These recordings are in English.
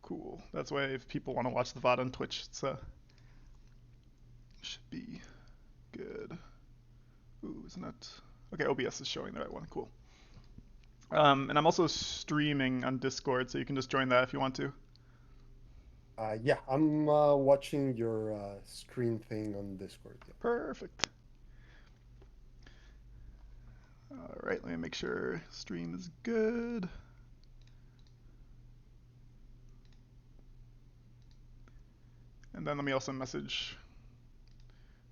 Cool. That's why if people want to watch the VOD on Twitch, it's should be good. Ooh, isn't that? Okay, OBS is showing the right one. Cool. And I'm also streaming on Discord, so you can just join that if you want to. Yeah, I'm watching your screen thing on Discord. Yeah. Perfect. All right, let me make sure stream is good. And then let me also message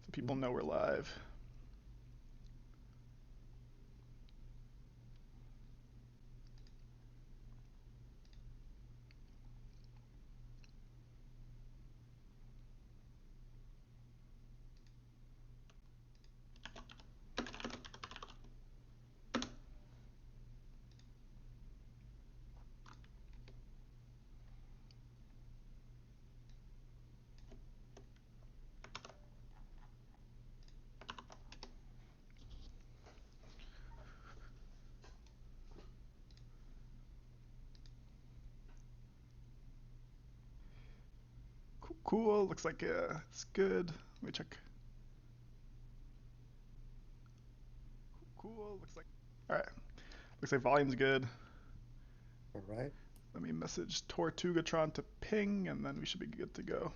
so people know we're live. Cool, cool. Looks like it's good. Let me check. Cool. Looks like. All right. Looks like volume's good. All right. Let me message Tortugatron to ping, and then we should be good to go.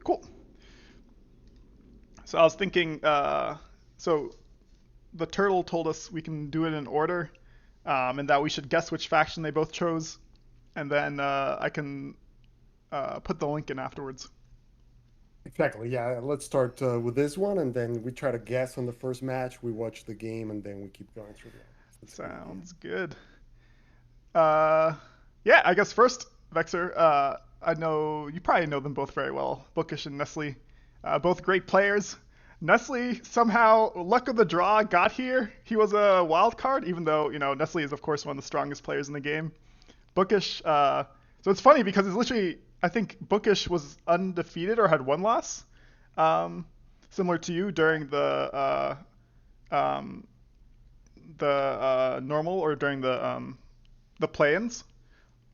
Cool. So I was thinking, so the turtle told us we can do it in order, and that we should guess which faction they both chose, and then I can put the link in afterwards. Exactly. Yeah. Let's start with this one, and then we try to guess on the first match. We watch the game, and then we keep going through the rounds. That's a good idea. Sounds good. Uh, yeah, I guess first, Vexer, I know you probably know them both very well, Bookish and Nestle. Both great players. Nestle somehow, luck of the draw, got here. He was a wild card, even though, Nestle is, of course, one of the strongest players in the game. Bookish, so it's funny because it's literally, I think Bookish was undefeated or had one loss, um, similar to you during um, the normal or during the play-ins.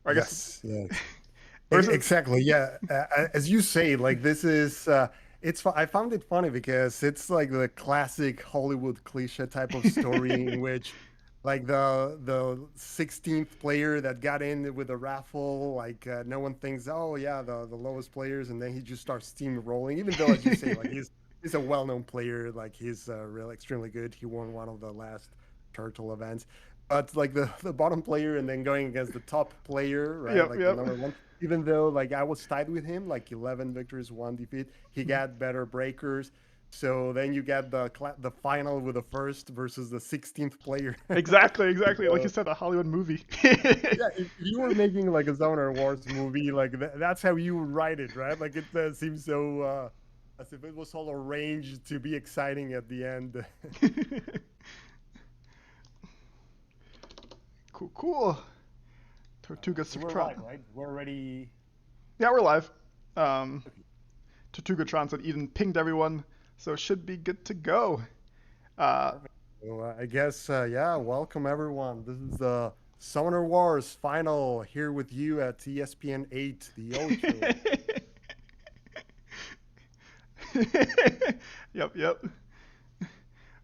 Or I guess, Yes. Yes. or is it? Exactly. Yeah. As you say, like this is I found it funny because it's like the classic Hollywood cliche type of story in which like the 16th player that got in with a raffle, like no one thinks, oh yeah, the lowest players, and then he just starts steamrolling. Even though, as you say, like he's a well-known player, like he's really extremely good. He won one of the last Turtle events. But like the bottom player and then going against the top player, right? Yep, Like the yep. number one, even though like I was tied with him, like 11 victories, one defeat. He Mhm. got better breakers. So then you get the final with the first versus the 16th player. Exactly, exactly. Like you So said, a Hollywood movie. yeah, if you were making like a Zoner Wars movie, like that's how you would write it, right? Like it seems so as if it was all arranged to be exciting at the end. Cool, cool. All right, Tortuga so we're live, Citron. right? We're already Yeah, we're live. Um, okay. Tortugatron said Eden pinged everyone, so it should be good to go. Uh, Perfect. So I guess yeah, welcome everyone. This is the Summoner Wars final here with you at ESPN 8, the Ocho. yep, yep.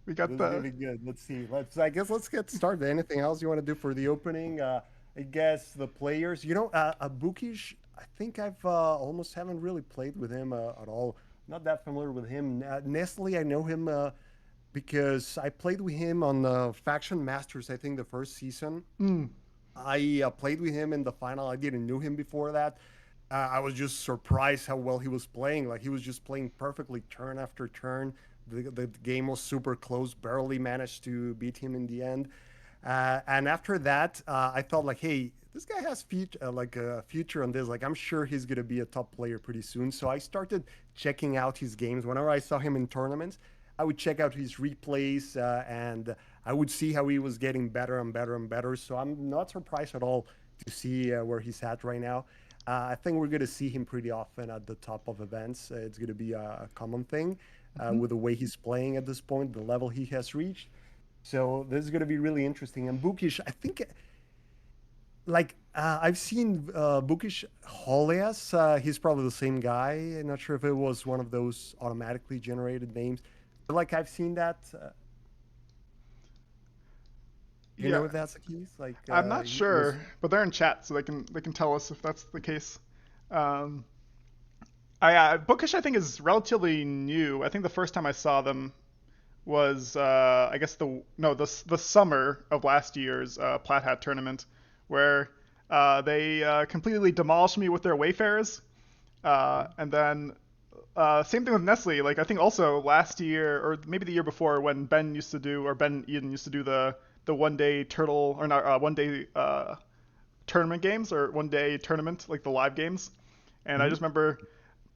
We got This is gonna the. be good. Let's see. I guess let's get started. Anything else you want to do for the opening? I guess the players. A Bookish. I think I've almost haven't really played with him at all. Not that familiar with him. Nestle, I know him because I played with him on Faction Masters. I think the first season. Mm, I played with him in the final. I didn't know him before that. I was just surprised how well he was playing. Like he was just playing perfectly turn after turn. The game was super close. Barely managed to beat him in the end. And after that, I thought like, hey, this guy has like a future on this. Like I'm sure he's gonna be a top player pretty soon. So I started checking out his games. Whenever I saw him in tournaments, I would check out his replays and I would see how he was getting better and better and better. So I'm not surprised at all to see where he's at right now. I think we're going to see him pretty often at the top of events. It's going to be a common thing Hmm. with the way he's playing at this point, the level he has reached. So this is going to be really interesting. And Bookish, I think, I've seen Bookish Holias. He's probably the same guy. I'm not sure if it was one of those automatically generated names. But like I've seen that. You Yeah, know if that's the case? I'm not He was. sure, but they're in chat, so they can tell us if that's the case. Um, Bookish I think is relatively new. I think the first time I saw them was I guess the summer of last year's Plat Hat tournament, where they completely demolished me with their Wayfarers, and then same thing with Nestle. Like I think also last year or maybe the year before when Ben Eden used to do the 1 day turtle or not 1 day tournament games or 1 day tournament like the live games, and I Mhm. just remember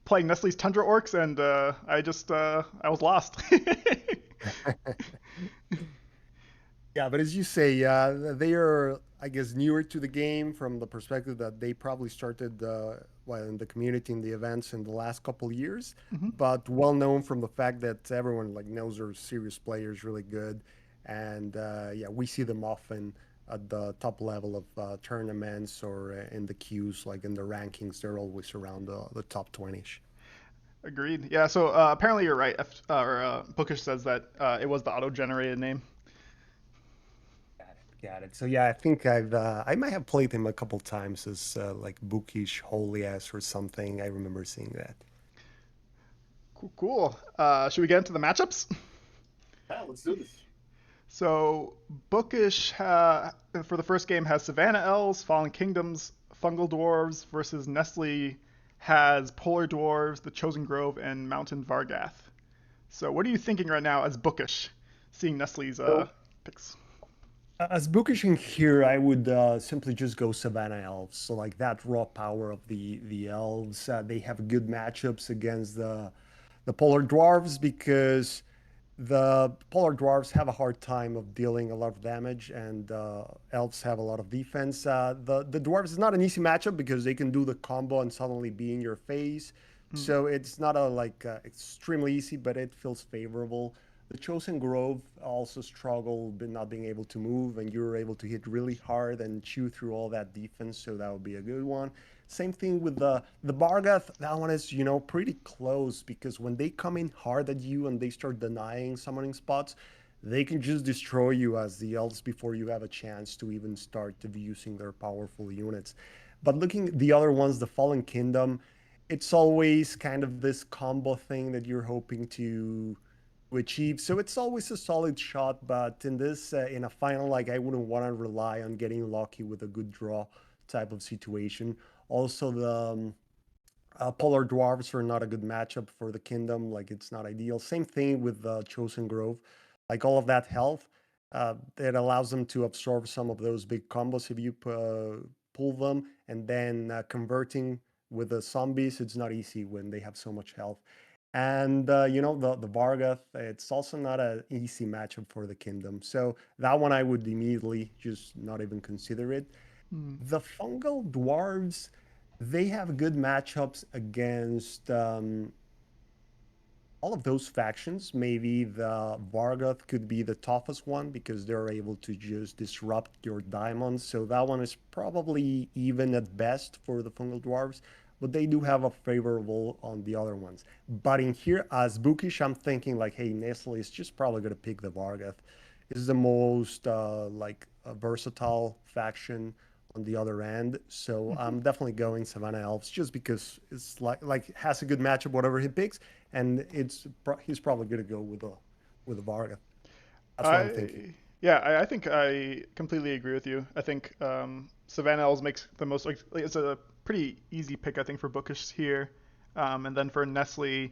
playing Nestle's Tundra Orcs and I was lost. Yeah, but as you say, they are, I guess, newer to the game from the perspective that they probably started, well, in the community, in the events in the last couple years, Hmm. but well known from the fact that everyone like knows they're serious players, really good, and yeah, we see them often at the top level of tournaments or in the queues, like in the rankings, they're always around the top 20. Agreed. Yeah. So apparently you're right. Bookish says that it was the auto-generated name. Got it. Got it. So yeah, I think I might have played him a couple times as like bookish holy ass or something. I remember seeing that. Cool. Cool. Should we get into the matchups? Yeah, let's do this. So Bookish for the first game has Savannah Elves, Fallen Kingdoms, Fungal Dwarves versus Nestle has Polar Dwarves, The Chosen Grove, and Mountain Vargath. So what are you thinking right now as Bookish, seeing Nestle's So picks? as bookish in here, I would simply just go Savannah Elves. So like that raw power of the elves, they have good matchups against the polar dwarves because the polar dwarves have a hard time of dealing a lot of damage, and elves have a lot of defense. The dwarves is not an easy matchup because they can do the combo and suddenly be in your face. Hmm. So it's not a extremely easy, but it feels favorable. The chosen grove also struggled with not being able to move, and you were able to hit really hard and chew through all that defense. So that would be a good one. Same thing with the Bargath. That one is, pretty close because when they come in hard at you and they start denying summoning spots, they can just destroy you as the elves before you have a chance to even start using their powerful units. But looking at the other ones, the Fallen Kingdom, it's always kind of this combo thing that you're hoping to achieve. So it's always a solid shot, but in a final, like I wouldn't want to rely on getting lucky with a good draw type of situation. Also, the Polar Dwarves are not a good matchup for the Kingdom. Like it's not ideal. Same thing with the Chosen Grove. Like all of that health, it allows them to absorb some of those big combos if you pull them, and then converting with the zombies, it's not easy when they have so much health. And the Vargath, it's also not an easy matchup for the Kingdom. So that one I would immediately just not even consider it. Hmm. The fungal dwarves, they have good matchups against all of those factions. Maybe the Vargoth could be the toughest one because they're able to just disrupt your diamonds. So that one is probably even at best for the fungal dwarves, but they do have a favorable on the other ones. But in here, as bookish, I'm thinking like, hey, Nestle is just probably gonna pick the Vargoth. It's the most versatile faction on the other end. So Hmm. I'm definitely going Savannah Elves just because it's like has a good matchup whatever he picks, and he's probably going to go with a Varga. That's what I'm thinking. I think I completely agree with you. I think Savannah Elves makes the most like it's a pretty easy pick I think for Bookish here, and then for Nestle,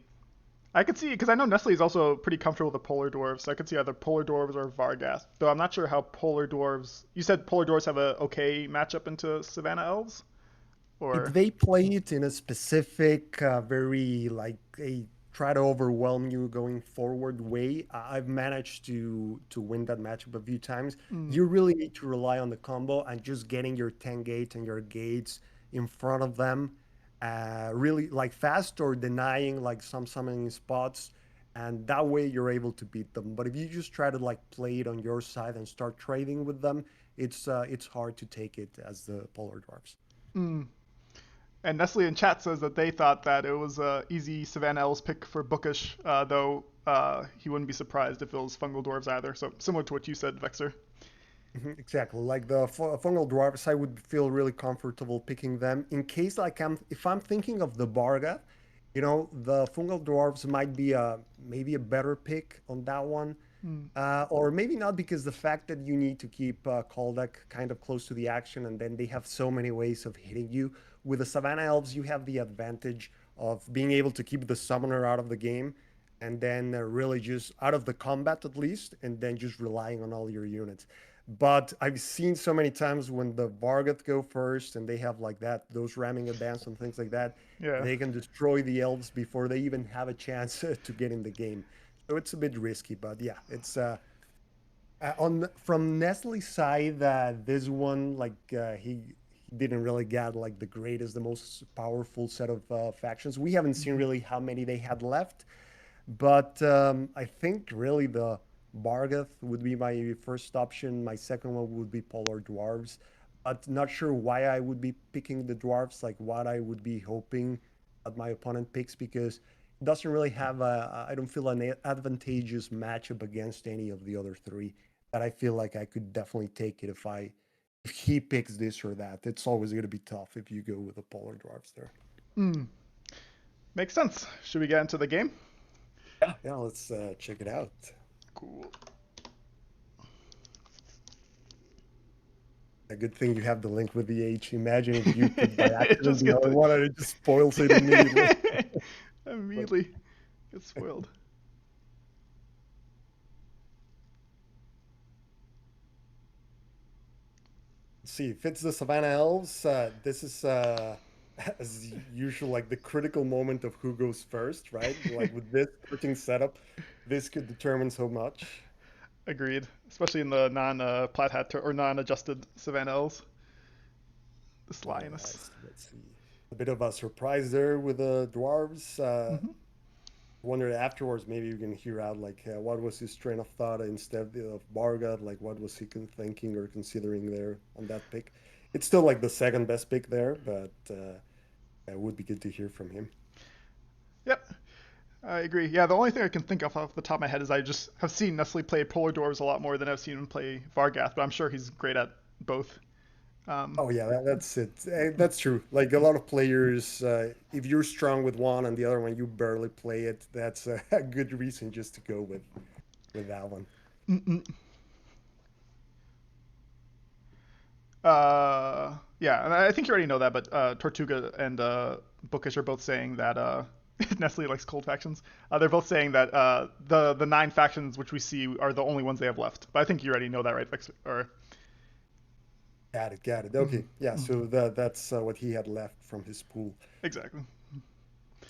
I could see because I know Nestle is also pretty comfortable with the Polar Dwarves, so I could see either Polar Dwarves or Vargas. Though I'm not sure how Polar Dwarves. You said Polar Dwarves have a okay matchup into Savannah Elves, If or they play it in a specific, very like a try to overwhelm you going forward way, I've managed to win that matchup a few times. mm, You really need to rely on the combo and just getting your 10 gates and your gates in front of them, really like fast or denying like some summoning spots, and that way you're able to beat them. But if you just try to like play it on your side and start trading with them, it's hard to take it as the polar dwarfs. Mm. And Nestle in chat says that they thought that it was a easy Savannah Elves pick for Bookish, though he wouldn't be surprised if it was Fungal Dwarves either. So similar to what you said, Vexer. Mhm, exactly. Like the fungal dwarfs, I would feel really comfortable picking them in case like if I'm thinking of the Barga, the fungal dwarfs might be a maybe a better pick on that one. Mm. Or maybe not because the fact that you need to keep Koldak kind of close to the action and then they have so many ways of hitting you. With the Savannah Elves, you have the advantage of being able to keep the summoner out of the game and then really just out of the combat at least, and then just relying on all your units. But I've seen so many times when the Vargoth go first and they have like those ramming advance and things like that, Yeah. they can destroy the elves before they even have a chance to get in the game. So it's a bit risky, but yeah, it's on from Nestle's side. This one, like he didn't really get like the greatest, the most powerful set of factions. We haven't seen Mm-hmm. really how many they had left, but I think really the Bargath would be my first option. My second one would be Polar Dwarves. But not sure why I would be picking the dwarves, like what I would be hoping that my opponent picks, because it doesn't really have I don't feel an advantageous matchup against any of the other three that I feel like I could definitely take it if he picks this or that. It's always going to be tough if you go with the Polar Dwarves there. Mm. Makes sense. Should we get into the game? Yeah, yeah, let's check it out. Cool. A good thing you have the link with the H. Imagine if you put by It accident just the gets other one and it just spoils it immediately. But immediately gets spoiled. let's see, if it's the Savannah Elves, this is as usual like the critical moment of who goes first, right? Like with this starting setup, this could determine so much. Agreed. Especially in the non plat hat or non adjusted Savannah Elves. This All right, lioness. so let's see. A bit of a surprise there with the dwarves. Mm-hmm. Wonder afterwards maybe you can hear out like what was his train of thought instead of Bargat, like what was he thinking or considering there on that pick. It's still like the second best pick there, but it would be good to hear from him. Yep. I agree. Yeah, the only thing I can think of off the top of my head is I just have seen Nestle play Polar Dwarves a lot more than I've seen him play Vargath, but I'm sure he's great at both. Um, Oh yeah, that's it. That's true. Like a lot of players, if you're strong with one and the other one you barely play it, that's a good reason just to go with that one. yeah, and I think you already know that, but Tortuga and Bookish are both saying that Nestle likes cold factions. They're both saying that the 9 factions which we see are the only ones they have left. But I think you already know that, right, Vix? Or Got it, got it. mm, Okay, yeah. mm, So that's what he had left from his pool. exactly.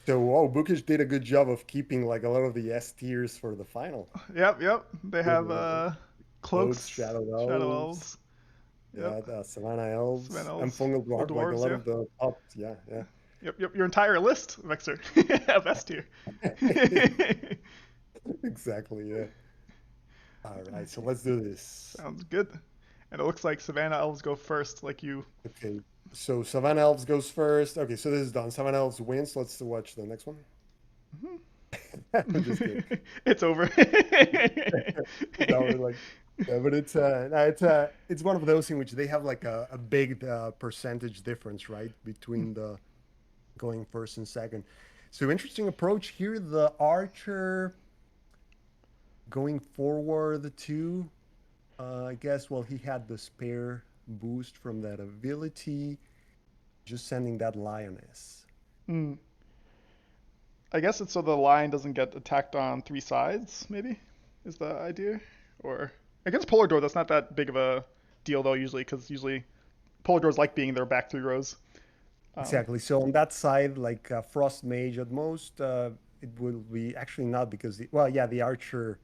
So, oh, Bookish did a good job of keeping like a lot of the S tiers for the final. Yep, yep. They With have Cloaks, cloaks, Shadow shadow Elves, elves. yeah, Yep, the Savannah Savannah Elves, and elves, Fungal full Dwarf, like a dwarves. lot Yeah. of the top, yeah, yeah. Yep, yep. Your entire list, Vexer, of S tier. Exactly, yeah. All right, so let's do this. Sounds good. And it looks like Savannah elves go first, like you. Okay, so Savannah Elves goes first. Okay, so this is done. Savannah Elves wins. Let's watch the next one. I'm just kidding. It's over. No, like, yeah, but no, it's one of those in which they have like a big percentage difference, right, between the going first and second. So interesting approach here. The archer going forward too. I guess well he had the spare boost from that ability, just sending that lioness. Hmm. I guess it's so the lion doesn't get attacked on 3 sides, maybe, is the idea? Or against polar door, that's not that big of a deal though. Usually, because usually polar doors like being their back 3 rows. Um, Exactly. So on that side, like frost mage at most, it will be actually not because well yeah the archer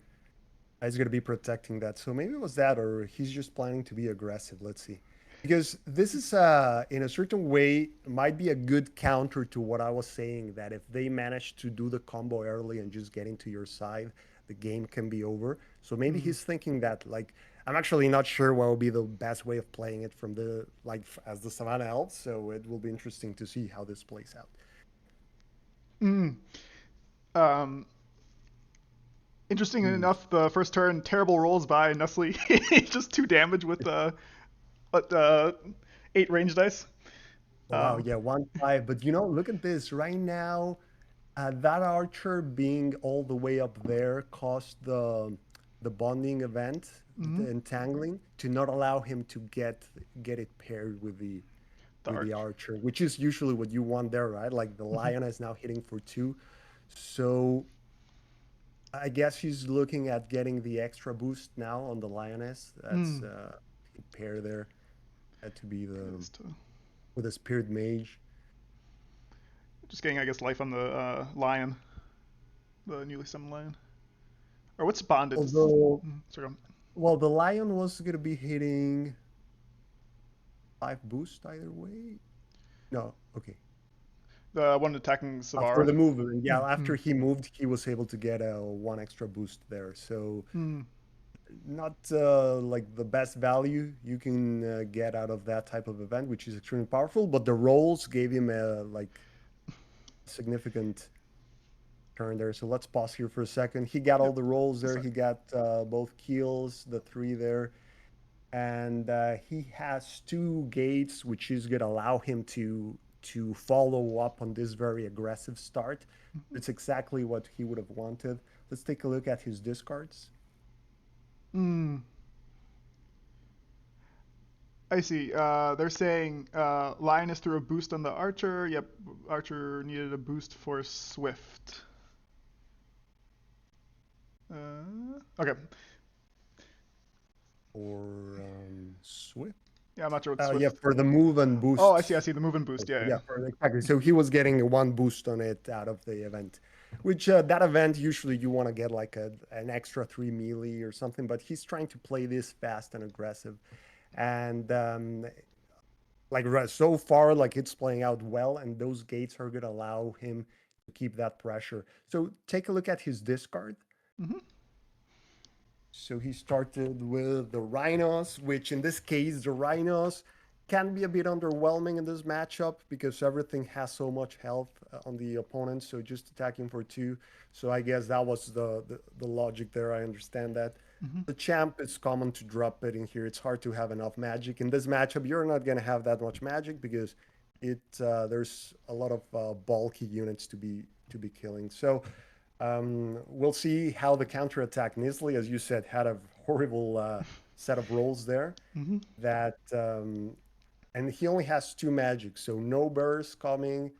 is going to be protecting that. So maybe it was that, or he's just planning to be aggressive. Let's see. Because this is in a certain way might be a good counter to what I was saying, that if they manage to do the combo early and just get into your side, the game can be over. So maybe Mm. he's thinking that, like, I'm actually not sure what will be the best way of playing it from the like as the Savannah Elves, so it will be interesting to see how this plays out. Mm. Um, Interesting Hmm. enough, the first turn, terrible rolls by Nestle. Just 2 damage with 8 range dice. Oh, wow, Um, yeah, 1-5. But look at this right now. That archer being all the way up there caused the bonding event, mhm. the entangling, to not allow him to get it paired with the The arch. archer, which is usually what you want there, right? Like the Mhm. lion is now hitting for 2. So I guess he's looking at getting the extra boost now on the lioness. That's Mm. pair there. Had to be Okay, the just, with a spirit mage. just getting, I guess, life on the lion, the newly summoned lion. Or what's bonded? Although, Sorry, well, the lion was gonna be hitting 5 boost either way. No, okay. the one attacking For Savara. the movement, yeah. Mm. After he moved, he was able to get a 1 extra boost there. So Mm. not like the best value you can get out of that type of event, which is extremely powerful. But the rolls gave him a like significant turn there. So let's pause here for a second. He got all Yep. the rolls That's there. He got both keels, the 3 there, and he has 2 gates, which is going to allow him to follow up on this very aggressive start. It's exactly what he would have wanted. Let's take a look at his discards. Mm. I see. They're saying Lioness threw a boost on the Archer. Yep, Archer needed a boost for Swift. Okay. Or Swift. Yeah, I'm not sure what Yeah, Swift. for the move and Oh, boost. I see the move and boost. Yeah, Yeah, yeah. exactly. So he was getting a 1 boost on it out of the event, which that event usually you want to get like an extra 3 melee or something, but he's trying to play this fast and aggressive. And like so far, like it's playing out well, and those gates are going to allow him to keep that pressure. So take a look at his discard. Hmm. So he started with the Rhinos, which in this case, the Rhinos can be a bit underwhelming in this matchup because everything has so much health on the opponent. So just attacking for 2. So I guess that was the logic there. I understand that. Hmm. The champ is common to drop it in here. It's hard to have enough magic. In this matchup, you're not going to have that much magic because there's a lot of bulky units to be killing. So we'll see how the counterattack. Nisley, as you said, had a horrible set of rolls there. Hmm. That and he only has 2 magic, so no burst coming.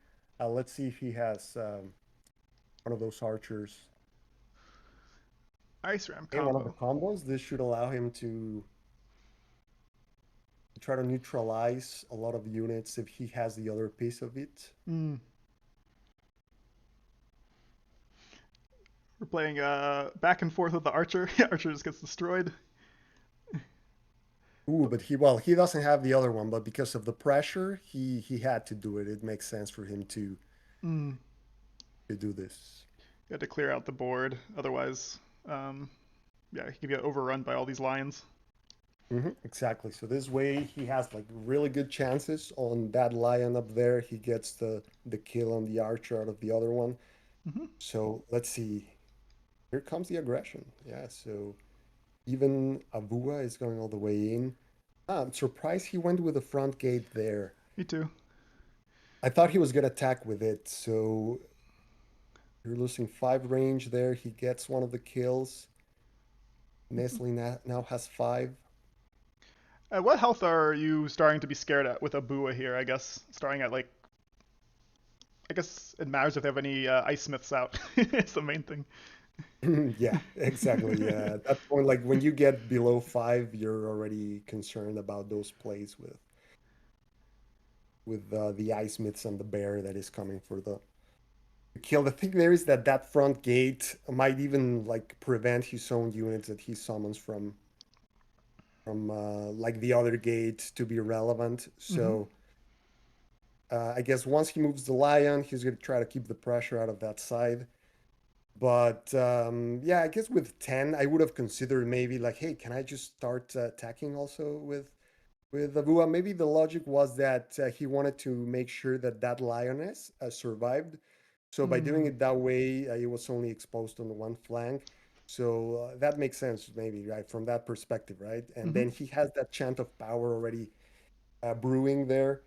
Let's see if he has one of those archers. Ice Ram Okay, one of the combo. combos. This should allow him to try to neutralize a lot of units if he has the other piece of it. Mm. We're playing back and forth with the Archer. Archer just gets destroyed. Ooh, but he doesn't have the other one, but because of the pressure, he had to do it. It makes sense for him Mm. to do this. You had to clear out the board, otherwise, um, yeah, he could get overrun by all these lions. Exactly. So this way he has like really good chances on that lion up there. He gets the kill on the archer out of the other one. Hmm. So let's see. Here comes the aggression. Yeah. So even Abua is going all the way in. I'm surprised he went with the front gate there. Me too. I thought he was gonna attack with it. So you're losing 5 range there. He gets one of the kills. Nestle now has 5. At what health are you starting to be scared at with a Bua here? I guess starting at like, I guess it matters if they have any ice smiths out. It's the main thing. Yeah, exactly. Yeah, at that point, like when you get below 5, you're already concerned about those plays with the ice myths and the bear that is coming for the kill. The thing there is that that front gate might even like prevent his own units that he summons from from like the other gate to be relevant. Mm-hmm. So I guess once he moves the lion, he's going to try to keep the pressure out of that side. But yeah, I guess with 10, I would have considered maybe like, hey, can I just start attacking also with Avua? Maybe the logic was that he wanted to make sure that that lioness survived. So by doing Mm. it that way, he was only exposed on one flank. So that makes sense, maybe, right, from that perspective, right? And Mm-hmm. then he has that chant of power already brewing there.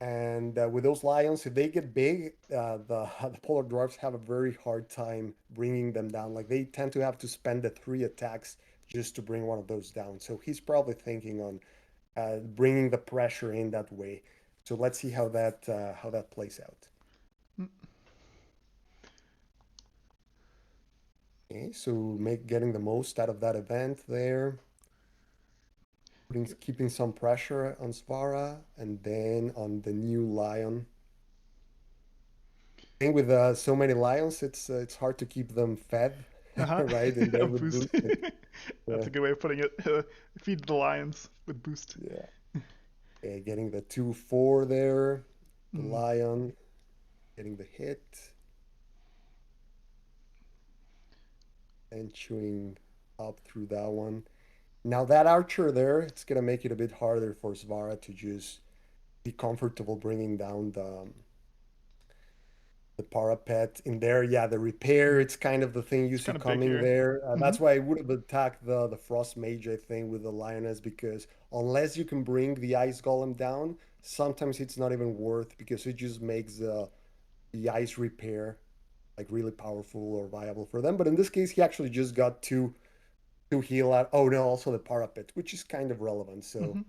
And with those lions, if they get big, the polar dwarfs have a very hard time bringing them down. Like they tend to have to spend the three attacks just to bring one of those down. So he's probably thinking on bringing the pressure in that way. So let's see how that plays out. Okay, so make getting the most out of that event there, keeping some pressure on Svara, and then on the new lion. Thing with so many lions, it's hard to keep them fed, Uh-huh. right? And A then with boost. boost, it's That's uh, a good way of putting it. Feed the lions with boost. yeah. Okay, getting the 2-4 there, the Mm. lion, getting the hit, and chewing up through that one. Now that archer there, it's gonna make it a bit harder for Svara to just be comfortable bringing down the parapet in there. Yeah, the repair, Mm. it's kind of the thing you It's see kind of big coming here. there. Mm-hmm. That's why I would have attacked the frost mage, I think, with the lioness, because unless you can bring the ice golem down, sometimes it's not even worth because it just makes the ice repair like really powerful or viable for them. But in this case, he actually just got to heal out. Oh no, also the parapet, which is kind of relevant. So Mm-hmm.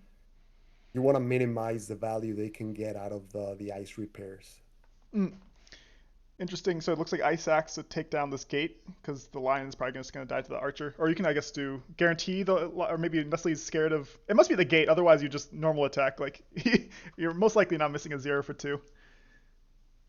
you want to minimize the value they can get out of the ice repairs. Mm. Interesting. So it looks like Ice Axe to take down this gate because the lion is probably just going to die to the archer. Or you can, I guess, do guarantee the, or maybe Nestle's scared of. It must be the gate. Otherwise, you just normal attack. Like you're most likely not missing a 0 for 2.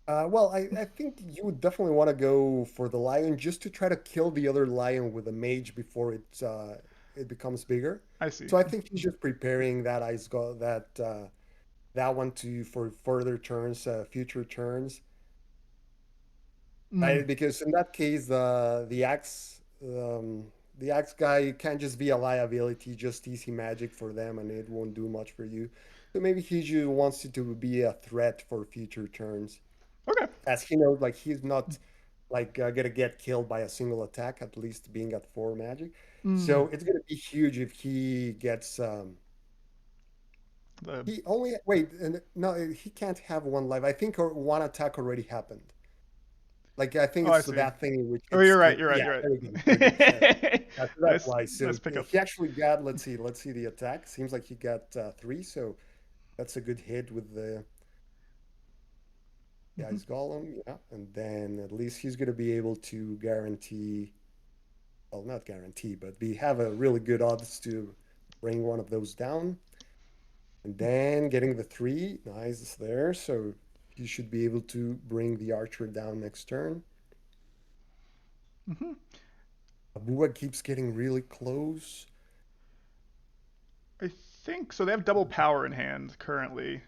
Well, I think you would definitely want to go for the lion just to try to kill the other lion with a mage before it becomes bigger. I see. So I think he's just preparing that ice go that one to for further turns, future turns. Mm. Right? Because in that case, the axe guy can't just be a liability, just easy magic for them, and it won't do much for you. So maybe he just wants it to be a threat for future turns, Okay. as he knows, like he's not like gonna get killed by a single attack, at least being at 4 magic. Mm. So it's gonna be huge if he gets The he only wait and no, he can't have one life. I think one attack already happened. Like I think Oh, I it's see. that thing in which Oh, it's you're right. good. You're right. Yeah, You're very good, very good. right. That's nice, why. So nice pickup. he actually got. Let's see the attack. Seems like he got three. So that's a good hit with the Hmm. ice golem. Yeah, and then at least he's gonna be able to guarantee. Well, not guarantee, but we have a really good odds to bring one of those down. And then getting the three, nice there. So you should be able to bring the archer down next turn. Hmm. Abua keeps getting really close. I think so. They have double power in hand currently,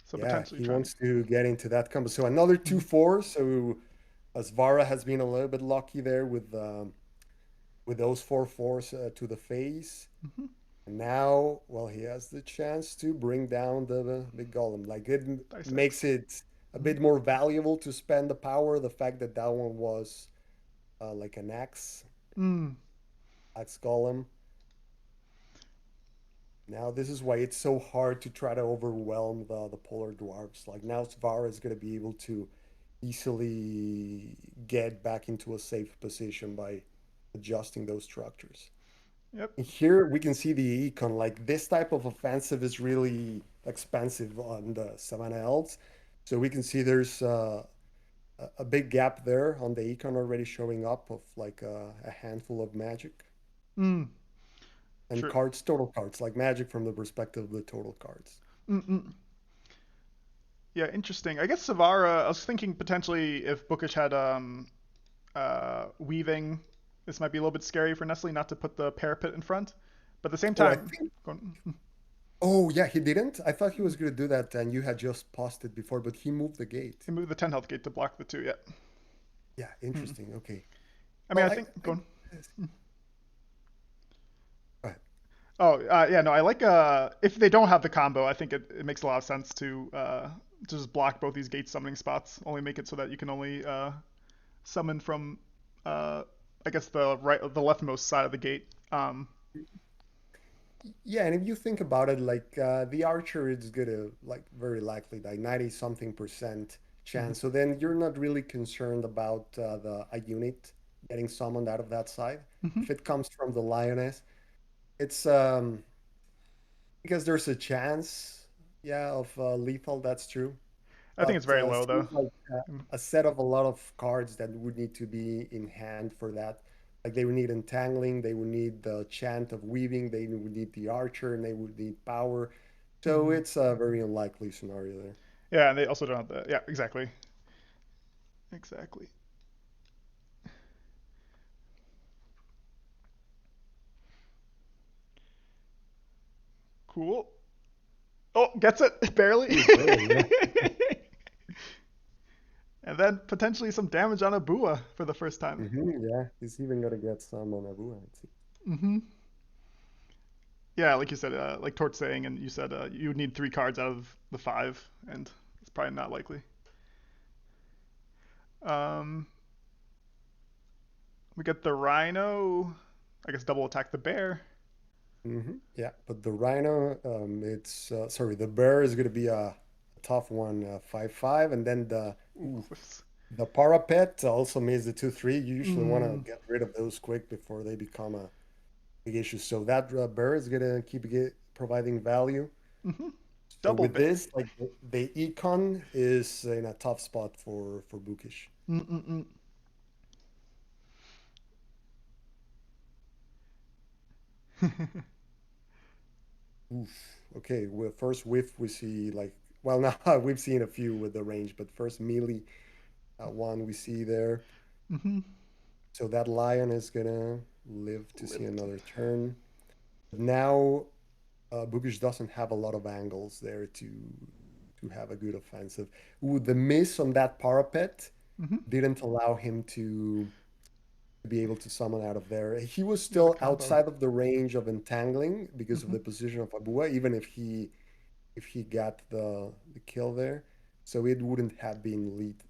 so Yeah, potentially he trying to. wants to get into that combo. So another two Mhm. four. So Asvara has been a little bit lucky there with those 4 fours to the face. Mhm. And now, well, he has the chance to bring down the big golem. Like it Dice makes X. it a Mhm. bit more valuable to spend the power. The fact that that one was like an Mm. axe golem. Now this is why it's so hard to try to overwhelm the polar dwarfs. Like now Svara is going to be able to easily get back into a safe position by adjusting those structures. Yep. And here we can see the econ. Like this type of offensive is really expensive on the Savannah Elves. So we can see there's a big gap there on the econ already showing up of like a handful of magic Mm. and True. cards, total cards, like magic from the perspective of the total cards. Mm-mm. Yeah, interesting. I guess Savara. I was thinking potentially if Bookish had weaving, this might be a little bit scary for Nestle not to put the parapet in front. But at the same Oh, I time, think. going, Oh, yeah, he didn't. I thought he was going to do that, and you had just paused it before, but he moved the gate. he moved the 10 health gate to block the 2. Yeah. Yeah, Hmm. interesting. Okay. I mean, Well, I think I going. go ahead. Oh, yeah, no, I like if they don't have the combo, I think it makes a lot of sense to just block both these gate summoning spots. Only make it so that you can only summon from uh, I guess the leftmost side of the gate. Yeah, and if you think about it, like the archer is gonna like very likely like 90 something percent Mhm. chance. So then you're not really concerned about the a unit getting summoned out of that side. Mhm. If it comes from the lioness, it's because there's a chance, yeah, of lethal. That's true. I think it's But very low though. seems like Mm. a set of a lot of cards that would need to be in hand for that. Like they would need entangling, they would need the chant of weaving, they would need the archer, and they would need power. So Mhm. it's a very unlikely scenario there. Yeah, and they also don't have the. Yeah, exactly. Exactly. Cool. Oh, gets it barely. Ooh, barely, yeah. And then potentially some damage on a Bua for the first time. Yeah, he's even gonna get some on Abu. I'd see. Hmm. Yeah, like you said, like Torch saying, and you said you would need 3 cards out of the 5, and it's probably not likely. Um, we get the Rhino. I guess double attack the bear. Yeah, but the rhino, it's sorry, the bear is gonna be a tough one, 5/5, and then Ooh, ooh, cliffs. the parapet also means the 2/3. You usually want to Mm, get rid of those quick before they become a big issue. So that bear is gonna keep providing value. hmm. So Double with bear. this, like the econ is in a tough spot for Bookish. Mm-mm-mm. Oof. Okay, well, first whiff we see like well now we've seen a few with the range, but first melee one we see there. Hmm. So that lion is gonna live to see Lived. another turn. Now Bookish doesn't have a lot of angles there to have a good offensive. Ooh, the miss on that parapet Hmm. didn't allow him to be able to summon out of there. He was Yeah, the still combo. outside of the range of entangling because of Hmm. the position of Abua, even if he got the kill there. So it wouldn't have been lead.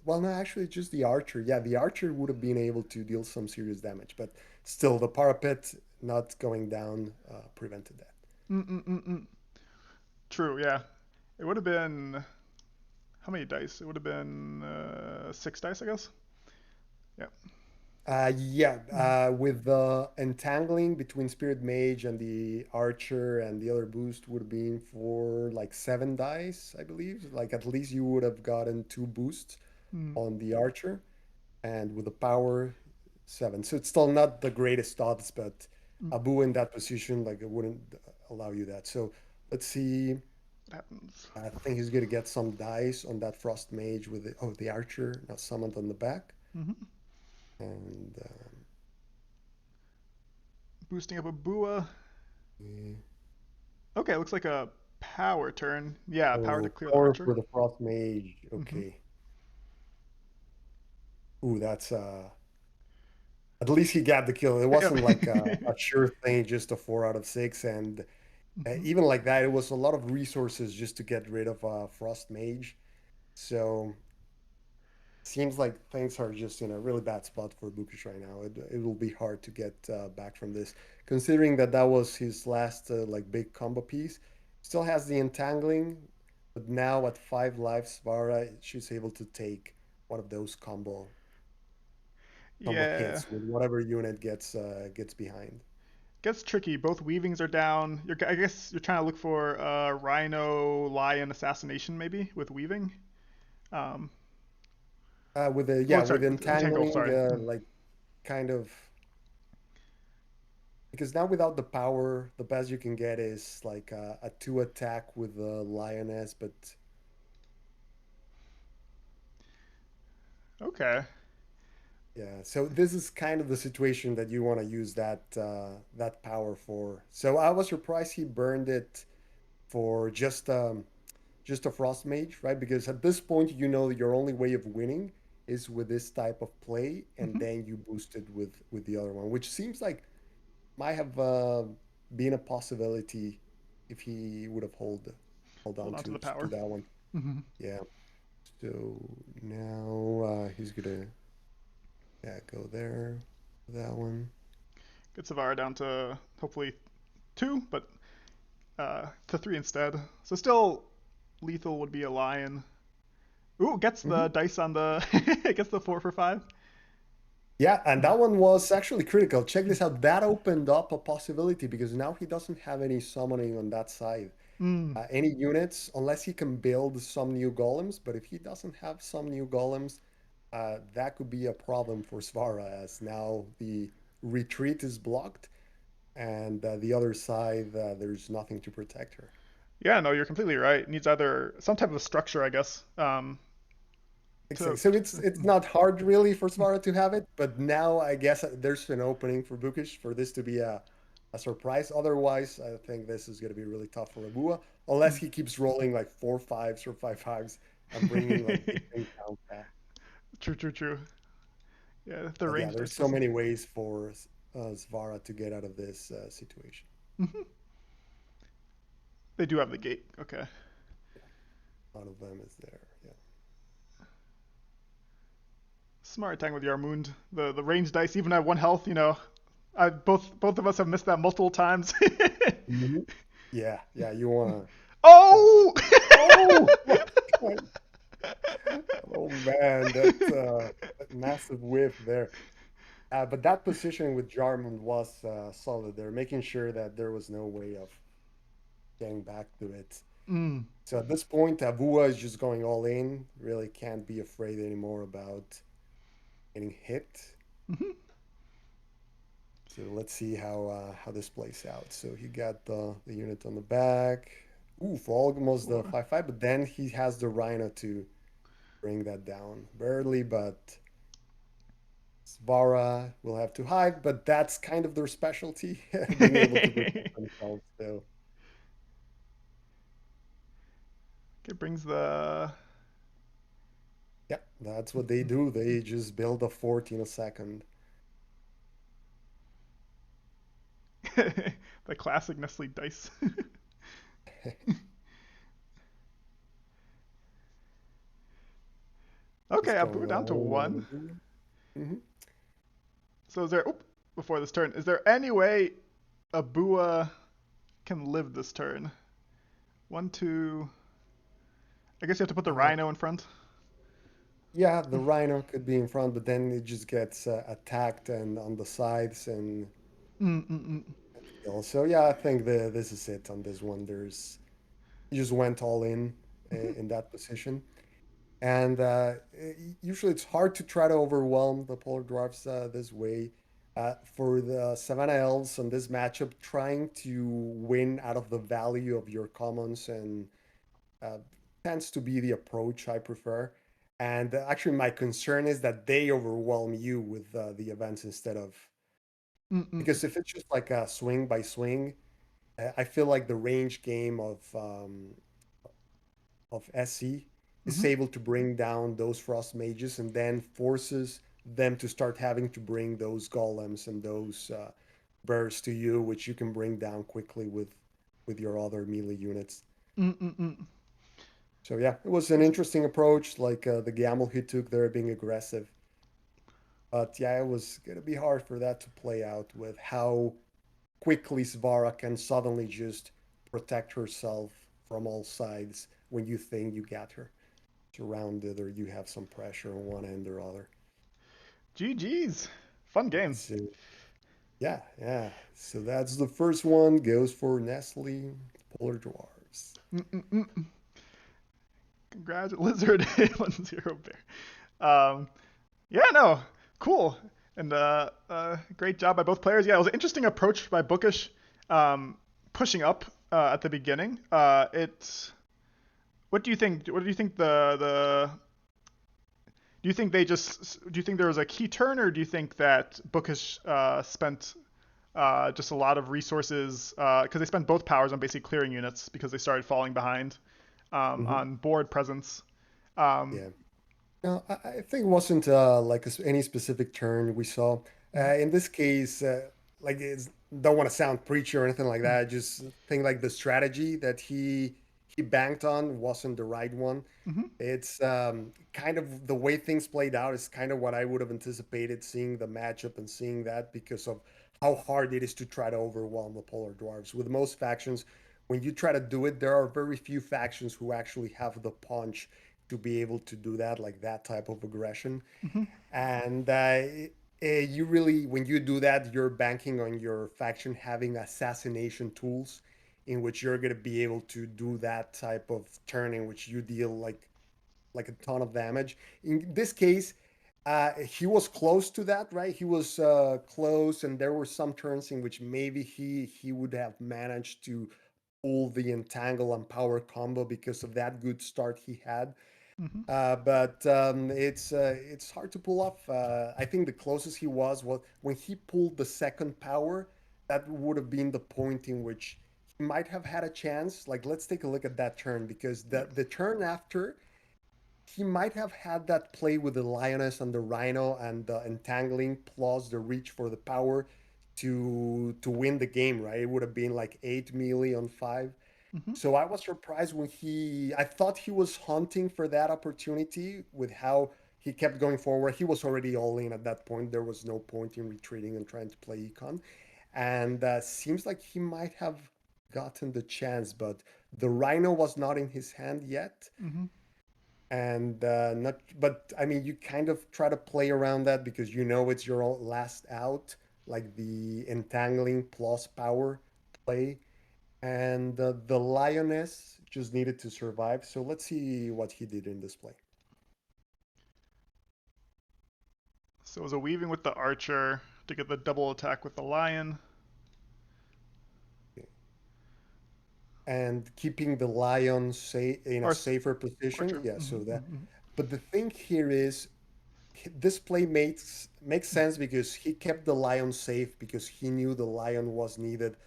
Well, no, actually, just the archer. Yeah, the archer would have been able to deal some serious damage, but still, the parapet not going down prevented that. Mm-mm-mm-mm. True. Yeah. It would have been how many dice? It would have been 6 dice, I guess. Yeah. Yeah, Mm-hmm. with the entangling between Spirit Mage and the Archer and the other boost would have been for like 7 dice, I believe. Like at least you would have gotten 2 boosts Mm-hmm. on the Archer, and with the power, 7. So it's still not the greatest odds, but Abu in that position, like it wouldn't allow you that. So let's see. Happens. I think he's gonna get some dice on that Frost Mage with the Archer not summoned on the back, Mm-hmm. and. Boosting up a Bua. Yeah. Okay, looks like a power turn. Yeah, power to So clear the power archer. for the frost mage. Mm-hmm. Okay. Ooh, that's at least he got the kill. It Yep. wasn't like a sure thing, just a 4 out of 6. And Hmm. even like that, it was a lot of resources just to get rid of frost mage. So seems like things are just in a really bad spot for Lucas right now. It will be hard to get back from this, considering that that was his last like big combo piece. Still has the entangling, but now at 5 lives, Vara she's able to take one of those combo Yeah. hits with whatever unit gets behind. Gets tricky. Both weavings are down. I guess you're trying to look for Rhino Lion assassination maybe with weaving. Um, With the oh, yeah sorry, with with entangle. entangling, Sorry. like kind of because now without the power, the best you can get is like a 2 attack with the lioness, but Okay. Yeah, so this is kind of the situation that you want to use that power for. So I was surprised he burned it for just a frost mage, right? Because at this point, you know your only way of winning is with this type of play, and Hmm. then you boost it with the other one, which seems like might have been a possibility if he would have hold Hold on on to the to power. that one. Hmm. Yeah. So now he's gonna go there. That one. Get Savara down to hopefully 2, but to 3 instead. So still lethal would be a lion. Ooh, gets Hmm. the dice on the gets the 4 for 5. Yeah, and Mm. that one was actually critical. Check this out. That opened up a possibility because now he doesn't have any summoning on that side. Mm. Any units, unless he can build some new golems. But if he doesn't have some new golems, that could be a problem for Svara, as now the retreat is blocked, and the other side, there's nothing to protect her. Yeah, no, you're completely right. It needs either some type of structure, I guess. Exactly. To So it's not hard really for Svara to have it, but now I guess there's an opening for Bukish for this to be a surprise. Otherwise, I think this is going to be really tough for Abua, unless he keeps rolling like 4 5s or 5 5s and bringing like big things down fast. True, true, true. Yeah, the But yeah, range dice there's so doesn't. many ways for Svara to get out of this situation. Mhm. They do have the gate. Okay. A lot of them is there. Yeah. Smart attacking with Yarmund. The range dice, even at 1 health, I both of us have missed that multiple times. Mhm. Yeah, yeah. You wanna? Oh! Oh, my God. Oh man, that massive whiff there. But that positioning with Jarman was solid there, making sure that there was no way of getting back to it. Mm. So at this point, Avua is just going all in. Really can't be afraid anymore about getting hit. Hmm. So let's see how this plays out. So he got the unit on the back. Ooh, for almost the 5/5, but then he has the Rhino to bring that down. Barely, but Svara will have to hide, but that's kind of their specialty, being able to protect Okay, themselves. So brings the yeah, that's what they do. They just build a fort in a second. the classic Nestle dice. Okay, Just Abu going down to all in 1. on Avua. Hmm. So is there? Oop, before this turn, is there any way Abua can live this turn? 1, 2. I guess you have to put the Rhino in front. Yeah, the Rhino could be in front, but then it just gets attacked and on the sides and Mm-mm-mm. kill. So yeah, I think this is it on this one. He just went all in that position. And usually it's hard to try to overwhelm the Polar Dwarfs this way. For the Savannah Elves on this matchup, trying to win out of the value of your commons and uh, tends to be the approach I prefer. And actually, my concern is that they overwhelm you with the events instead of, Mm-mm. because if it's just like a swing by swing, I feel like the range game of SC is Mm-hmm. able to bring down those frost mages and then forces them to start having to bring those golems and those bears to you, which you can bring down quickly with your other melee units. Mm-mm-mm. So yeah, it was an interesting approach, like the gamble he took there, being aggressive. But yeah, it was gonna be hard for that to play out with how quickly Svara can suddenly just protect herself from all sides when you think you got her surrounded or you have some pressure on one end or other. GG's. Fun game. So yeah, yeah. So that's the first one. Goes for Nestle Polar Dwarfs. Mm-mm-mm. Congrats, Lizard 1-0 Bear. Yeah, no, cool, and great job by both players. Yeah, it was an interesting approach by Bookish, pushing up at the beginning. What do you think? What do you think the? Do Do you think do you think there was a key turn, or do you think that Bookish spent just a lot of resources because they spent both powers on basically clearing units because they started falling behind Hmm. on board presence. Um, Yeah. No, I think it wasn't like any specific turn we saw. In this case, like it's don't want to sound preachy or anything like that. I just think like the strategy that he banked on wasn't the right one. mm-hmm, It's kind of the way things played out is kind of what I would have anticipated seeing the matchup and seeing that because of how hard it is to try to overwhelm the polar dwarves. With most factions, when you try to do it, there are very few factions who actually have the punch to be able to do that, like that type of aggression. mm-hmm, And you really, when you do that, you're banking on your faction having assassination tools in which you're going to be able to do that type of turn in which you deal like a ton of damage. In this case, he was close to that, right? He was close, and there were some turns in which maybe he would have managed to pull the entangle and power combo because of that good start he had. mm-hmm, But it's hard to pull off. I think the closest he was when he pulled the second power. That would have been the point in which he might have had a chance. Like, let's take a look at that turn because yeah, the turn after he might have had that play with the lioness and the rhino and the entangling plus the reach for the power to win the game. Right? It would have been like 8 melee on 5. mm-hmm, So I was surprised when I thought he was hunting for that opportunity with how he kept going forward. He was already all in at that point. There was no point in retreating and trying to play econ. And seems like he might have gotten the chance, but the rhino was not in his hand yet. mm-hmm, And not, but I mean, you kind of try to play around that because you know it's your last out, like the entangling plus power play and the lioness just needed to survive. So let's see what he did in this play. so it was a weaving with the archer to get the double attack with the lion. And keeping the lion in a Or safer position. archer. Yeah, Mm-hmm, so that. mm-hmm, But the thing here is, this play makes sense because he kept the lion safe because he knew the lion was needed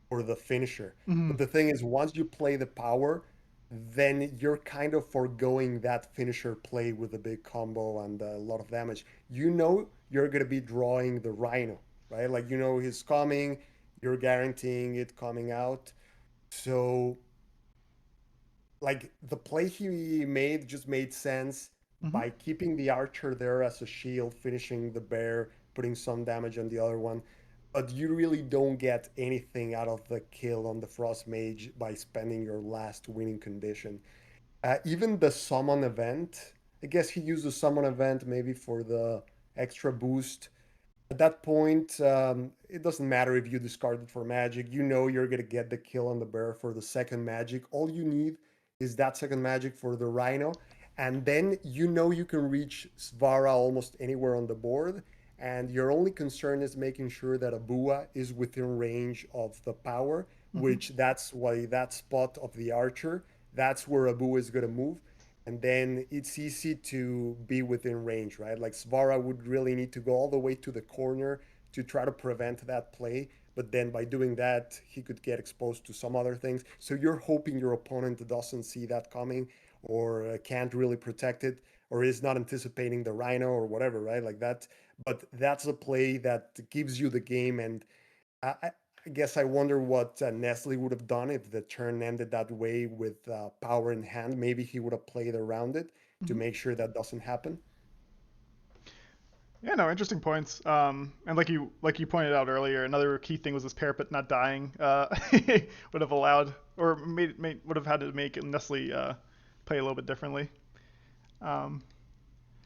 for the finisher. mm-hmm, But the thing is, once you play the power, then you're kind of foregoing that finisher play with a big combo and a lot of damage. You know you're gonna be drawing the rhino, right? Like you know he's coming, you're guaranteeing it coming out. So like the play he made just made sense mm-hmm, by keeping the archer there as a shield, finishing the bear, putting some damage on the other one. But you really don't get anything out of the kill on the frost mage by spending your last winning condition. Even the summon event, I guess he used the summon event maybe for the extra boost. At that point, it doesn't matter if you discard it for magic. You know you're gonna get the kill on the bear for the second magic. All you need is that second magic for the rhino, and then you know you can reach Svara almost anywhere on the board. And your only concern is making sure that Abua is within range of the power, mm-hmm, which that's why that spot of the archer, that's where Abua is gonna move and then it's easy to be within range, right? Like Svara would really need to go all the way to the corner to try to prevent that play. But then by doing that, he could get exposed to some other things. So you're hoping your opponent doesn't see that coming or can't really protect it or is not anticipating the rhino or whatever, right? Like that. But that's a play that gives you the game. And I guess I wonder what Nestle would have done if the turn ended that way with power in hand. Maybe he would have played around it to mm-hmm. make sure that doesn't happen. Yeah, no, interesting points. And like you pointed out earlier, another key thing was this parapet not dying. Would have allowed or would have had to make Nestle play a little bit differently. Um,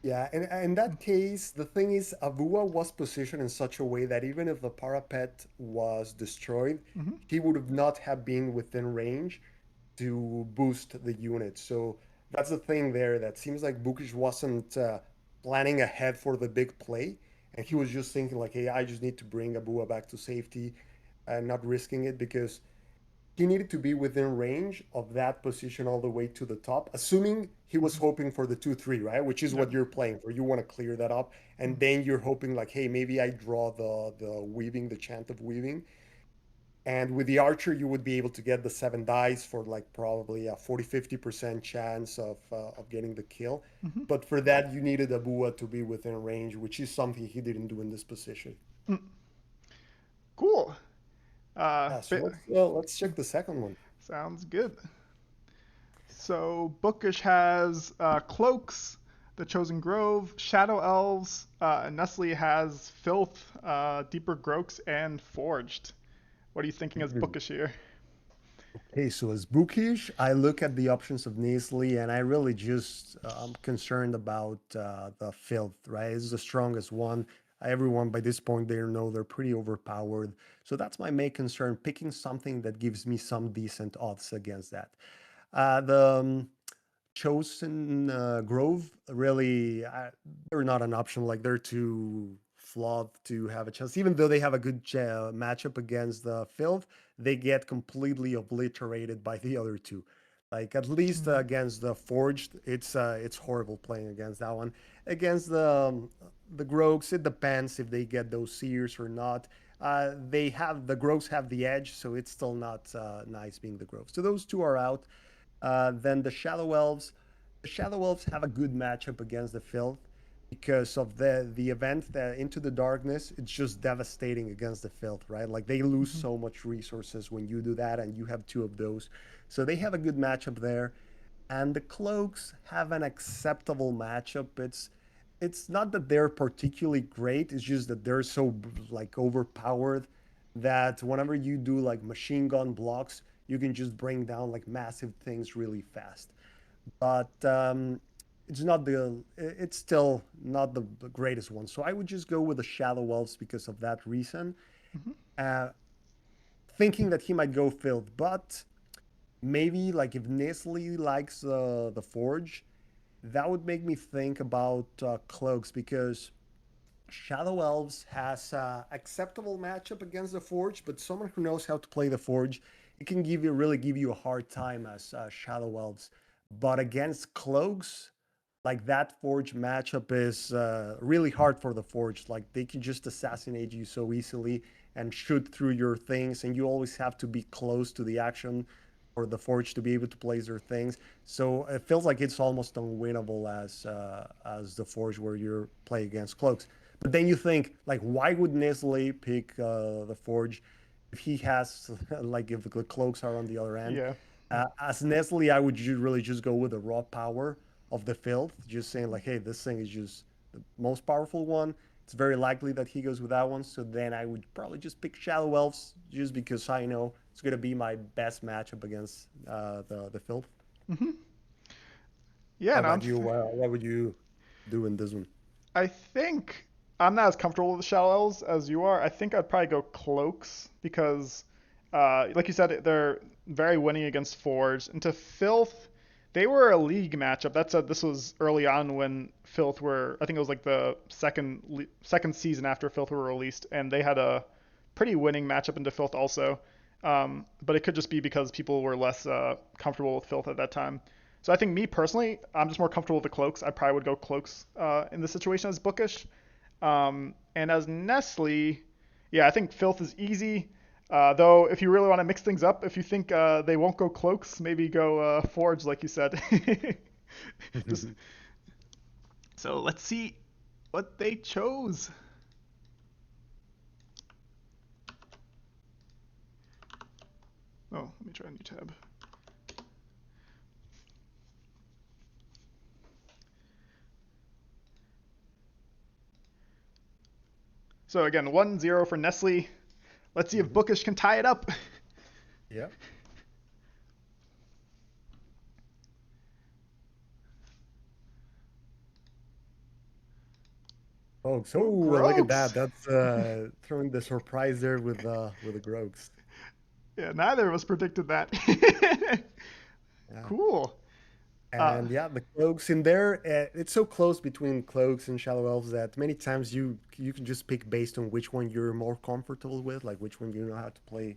Yeah, and in that case, the thing is, Avua was positioned in such a way that even if the parapet was destroyed, mm-hmm, he would have not have been within range to boost the unit. So that's the thing there. That seems like Bukic wasn't planning ahead for the big play, and he was just thinking like, "Hey, I just need to bring Abua back to safety, and not risking it because he needed to be within range of that position all the way to the top, assuming he was Mhm. hoping for the 2-3, right? Which is Yep. what you're playing for. You want to clear that up, and Mhm. then you're hoping like, hey, maybe I draw the weaving, the chant of weaving. And with the archer, you would be able to get the 7 dice for like probably a 40-50% chance of getting the kill. Mhm. But for that, you needed a Bua to be within range, which is something he didn't do in this position. Mm. Cool. Yeah, so Bit, let's check the second one. sounds good. So Bookish has Cloaks, The Chosen Grove, Shadow Elves, and Nestle has Filth, Deeper Grokes, and Forged. What are you thinking as Bookish here? Okay, so as bookish, I look at the options of Nestle and I really just I'm concerned about the filth, right? It's the strongest one. Everyone by this point they know they're pretty overpowered. So that's my main concern, picking something that gives me some decent odds against that. The Chosen Grove, really, they're not an option. Like they're too flawed to have a chance. Even though they have a good matchup against the Filth, they get completely obliterated by the other two. Like at least Mm. against the Forged, it's horrible playing against that one. Against the Grogs, it depends if they get those seers or not. They have the Grogs have the edge, so it's still not nice being the Grogs. So those two are out. Then the Shadow Elves. The Shadow Elves have a good matchup against the Filth because of the event that Into the Darkness. It's just devastating against the Filth, right? Like they lose Mhm. so much resources when you do that, and you have two of those. So they have a good matchup there. And the Cloaks have an acceptable matchup. It's not that they're particularly great. It's just that they're so like overpowered that whenever you do like machine gun blocks, you can just bring down like massive things really fast. But it's still not the greatest one. So I would just go with the Shadow Elves because of that reason, Mhm. uh, thinking that he might go filled. But maybe like if Nestle likes the Forge, that would make me think about Cloaks because Shadow Elves has acceptable matchup against the Forge, but someone who knows how to play the Forge, it can give you a hard time as Shadow Elves. But against Cloaks, like that Forge matchup is really hard for the Forge. Like they can just assassinate you so easily and shoot through your things, and you always have to be close to the action for the Forge to be able to place their things. So it feels like it's almost unwinnable as the Forge where you're playing against Cloaks. But then you think, like, why would Nestle pick the Forge if he has, like, if the Cloaks are on the other end? Yeah. As Nestle, I would really just go with the raw power of the filth, just saying, like, hey, this thing is just the most powerful one. It's very likely that he goes with that one. So then I would probably just pick Shadow Elves just because I know it's going to be my best matchup against the filth. Hmm. Yeah, How no, about you? What would you do in this one? I think I'm not as comfortable with the Shadow Elves as you are. I think I'd probably go Cloaks because, like you said, they're very winning against Forge. And to Filth, they were a league matchup. This was early on when Filth were. I think it was like the second season after Filth were released, and they had a pretty winning matchup into Filth also. But it could just be because people were less comfortable with Filth at that time. So I think me personally, I'm just more comfortable with the cloaks. I probably would go cloaks in this situation as bookish. And as Nestle, yeah, I think filth is easy. Though if you really want to mix things up, if you think they won't go cloaks, maybe go forge like you said. Just so let's see what they chose. Oh, let me try a new tab. So again, 1-0 for Nestle. Let's see if Mhm. Bookish can tie it up. Yeah. Oh, so Oh, look at Grogs. that. That's throwing the surprise there with the Grogs. Yeah, neither of us predicted that. Yeah. Cool. Uh, And yeah, the cloaks in there, it's so close between cloaks and shadow elves that many times you can just pick based on which one you're more comfortable with, like which one you know how to play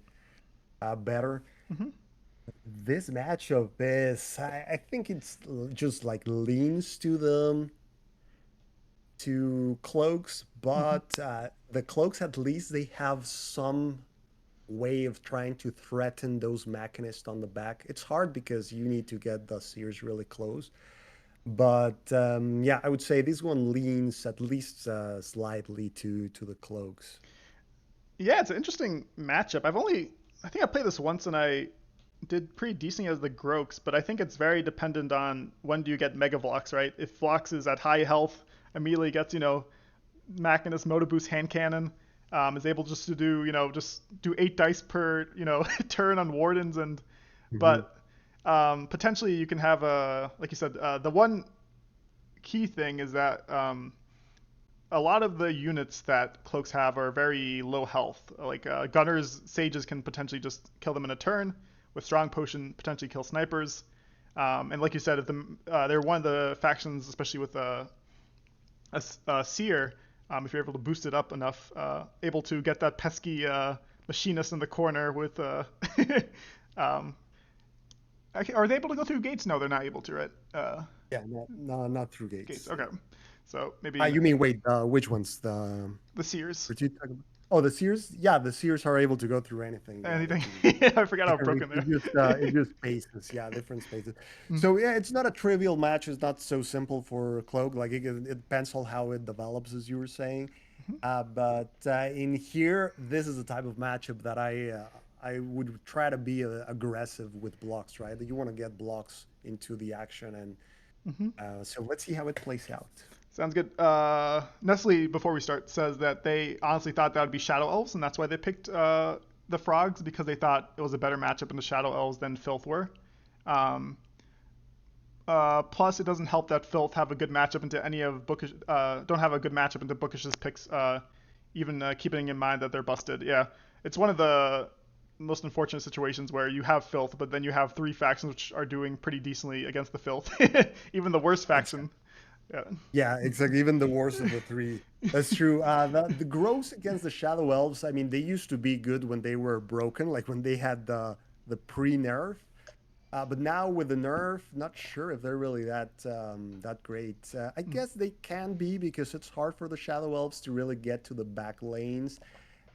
better. Hmm. This matchup is, I think it's just like leans to the to cloaks, Hmm. but the cloaks at least they have some way of trying to threaten those mechanists on the back. It's hard because you need to get the seers really close. But yeah, I would say this one leans at least slightly to the cloaks. Yeah, it's an interesting matchup. I think I played this once and I did pretty decent as the Grokes, but I think it's very dependent on when do you get Mega Vlox, right? If Vlox is at high health, immediately gets, Machinus Moto Boost Hand Cannon, is able just to do, just do 8 dice per, turn on Wardens, Hmm. but potentially you can have like you said, the one key thing is that a lot of the units that cloaks have are very low health. Like gunners, sages can potentially just kill them in a turn. With strong potion, potentially kill snipers. And like you said, if they're one of the factions, especially with a seer, if you're able to boost it up enough, able to get that pesky machinist in the corner with. Um, are they able to go through gates? No, they're not able to, right? Yeah, not through Gates. gates. Okay. So maybe You mean wait, which ones? The the seers. what you talking about? Oh, the seers. Yeah, the seers are able to go through anything. Yeah, they Anything? can. I forgot how broken It they're. just spaces, yeah, different spaces. Mm, So yeah, it's not a trivial match. It's not so simple for Cloak. Like it depends on how it develops, as you were saying. mhm, But in here, this is the type of matchup that I would try to be aggressive with blocks. Right, you want to get blocks into the action, and mhm. so let's see how it plays out. Sounds good. Nestle, before we start, says that they honestly thought that would be Shadow Elves, and that's why they picked the Frogs because they thought it was a better matchup in the Shadow Elves than Filth were. Um, plus, it doesn't help that Filth have a good matchup into any of Bookish. Don't have a good matchup into Bookish's picks. Even keeping in mind that they're busted. Yeah, it's one of the most unfortunate situations where you have Filth, but then you have 3 factions which are doing pretty decently against the Filth. Even the worst faction. Exactly. Yeah. Yeah, exactly. Even the worst of the three. That's true. The growth against the Shadow Elves, I mean, they used to be good when they were broken, like when they had the pre-nerf. But now with the nerf, not sure if they're really that great. I Mm, guess they can be because it's hard for the Shadow Elves to really get to the back lanes,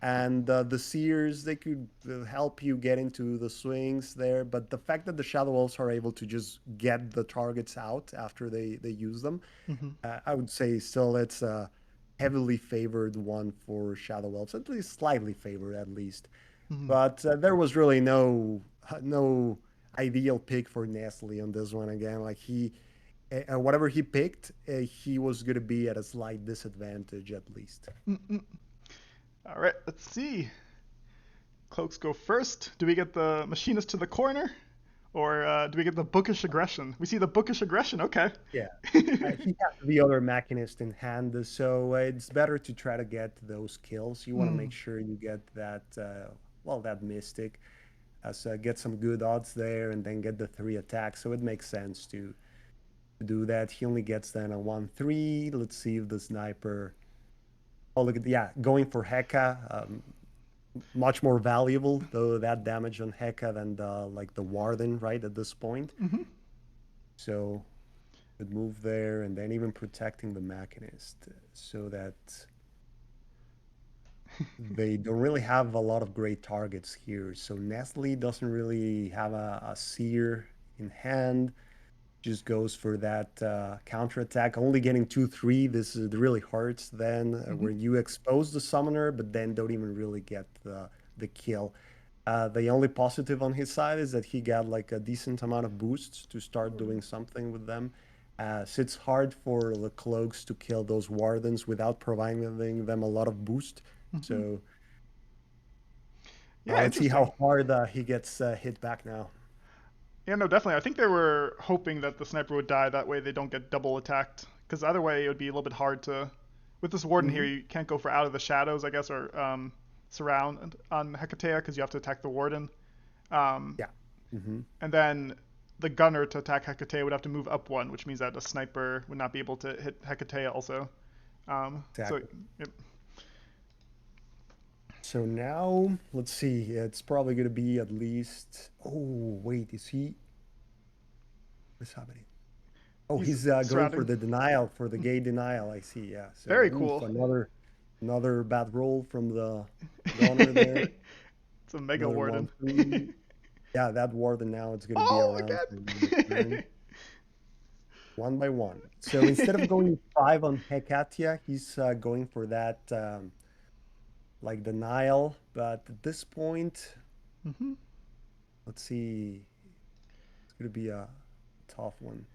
and the Seers they could help you get into the swings there. But the fact that the Shadow Elves are able to just get the targets out after they use them, mhm, I would say still it's a heavily favored one for Shadow Elves, at least slightly favored at least. mhm. But there was really no ideal pick for Nestle on this one again. Like whatever he picked, he was going to be at a slight disadvantage at least. Mm-mm. All right, let's see. Cloaks go first. Do we get the machinist to the corner, or do we get the bookish aggression? We see the bookish aggression. Okay. Yeah. He has the other Machinist in hand, so it's better to try to get those kills. You want to Mm, make sure you get that, well, that Mystic, so get some good odds there, and then get the 3 attacks. So it makes sense to do that. He only gets then a 1/3. Let's see if the sniper. Oh, look at yeah, going for Heka. Much more valuable though that damage on Heka than the Warden right at this point. mhm, So good move there, and then even protecting the Machinist so that they don't really have a lot of great targets here. So Nestle doesn't really have a seer in hand. Just goes for that counter attack, only getting 2/3. This is really hurts then mhm, where you expose the summoner, but then don't even really get the kill. The only positive on his side is that he got like a decent amount of boosts to start doing something with them. So it's hard for the cloaks to kill those wardens without providing them a lot of boost. mhm. So Yeah, let's see interesting. how hard he gets hit back now. Yeah, no, definitely. I think they were hoping that the sniper would die. That way they don't get double attacked. Because other way it would be a little bit hard to. With this warden here, Hmm. you can't go for out of the shadows, I guess, or surround on Hecatea because you have to attack the warden. Um, Yeah. Hmm. and then the gunner to attack Hecatea would have to move up one, which means that a sniper would not be able to hit Hecatea also. So, Exactly. yep. So now, let's see. It's probably going to be at least. Oh, wait, is he? What's happening? Oh, He's he's going for surrounding. the denial, for the gate denial. I see. Yeah. So, Very oof, cool. another bad roll from the Gunner there. It's a Mega Another Warden. 1-3. Yeah, that Warden now it's going to be Oh, around for the turn. again. One by one. So instead of going five on Hekatia, he's going for that like denial. But at this point, Hmm. let's see, it's going to be a tough one.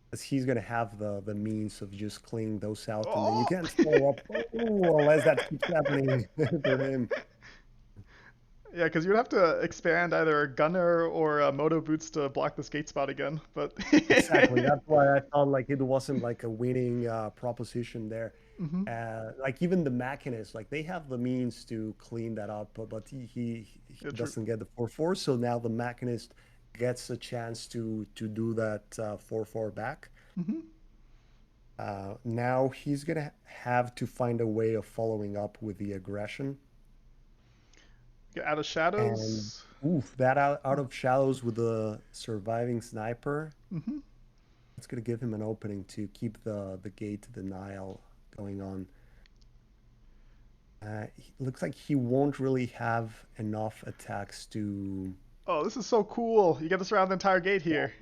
Because he's going to have the means of just cleaning those out, and then you Oh. can't follow up. Oh, unless that keeps happening for him. Yeah, because you'd have to expand either a gunner or moto boots to block the skate spot again. But Exactly. That's why I felt like it wasn't like a winning proposition there. hmm. Like even the mechanists, like they have the means to clean that up, but he Yeah, true. doesn't get the 4-4. So now the mechanist gets a chance to do that 4-4 back. Hmm. Now he's gonna have to find a way of following up with the aggression. Get out of And shadows. oof, that out of shadows with the surviving sniper. Hmm. It's going to give him an opening to keep the gate denial going on. Looks like he won't really have enough attacks to. Oh, this is so cool. You get to surround the entire gate here.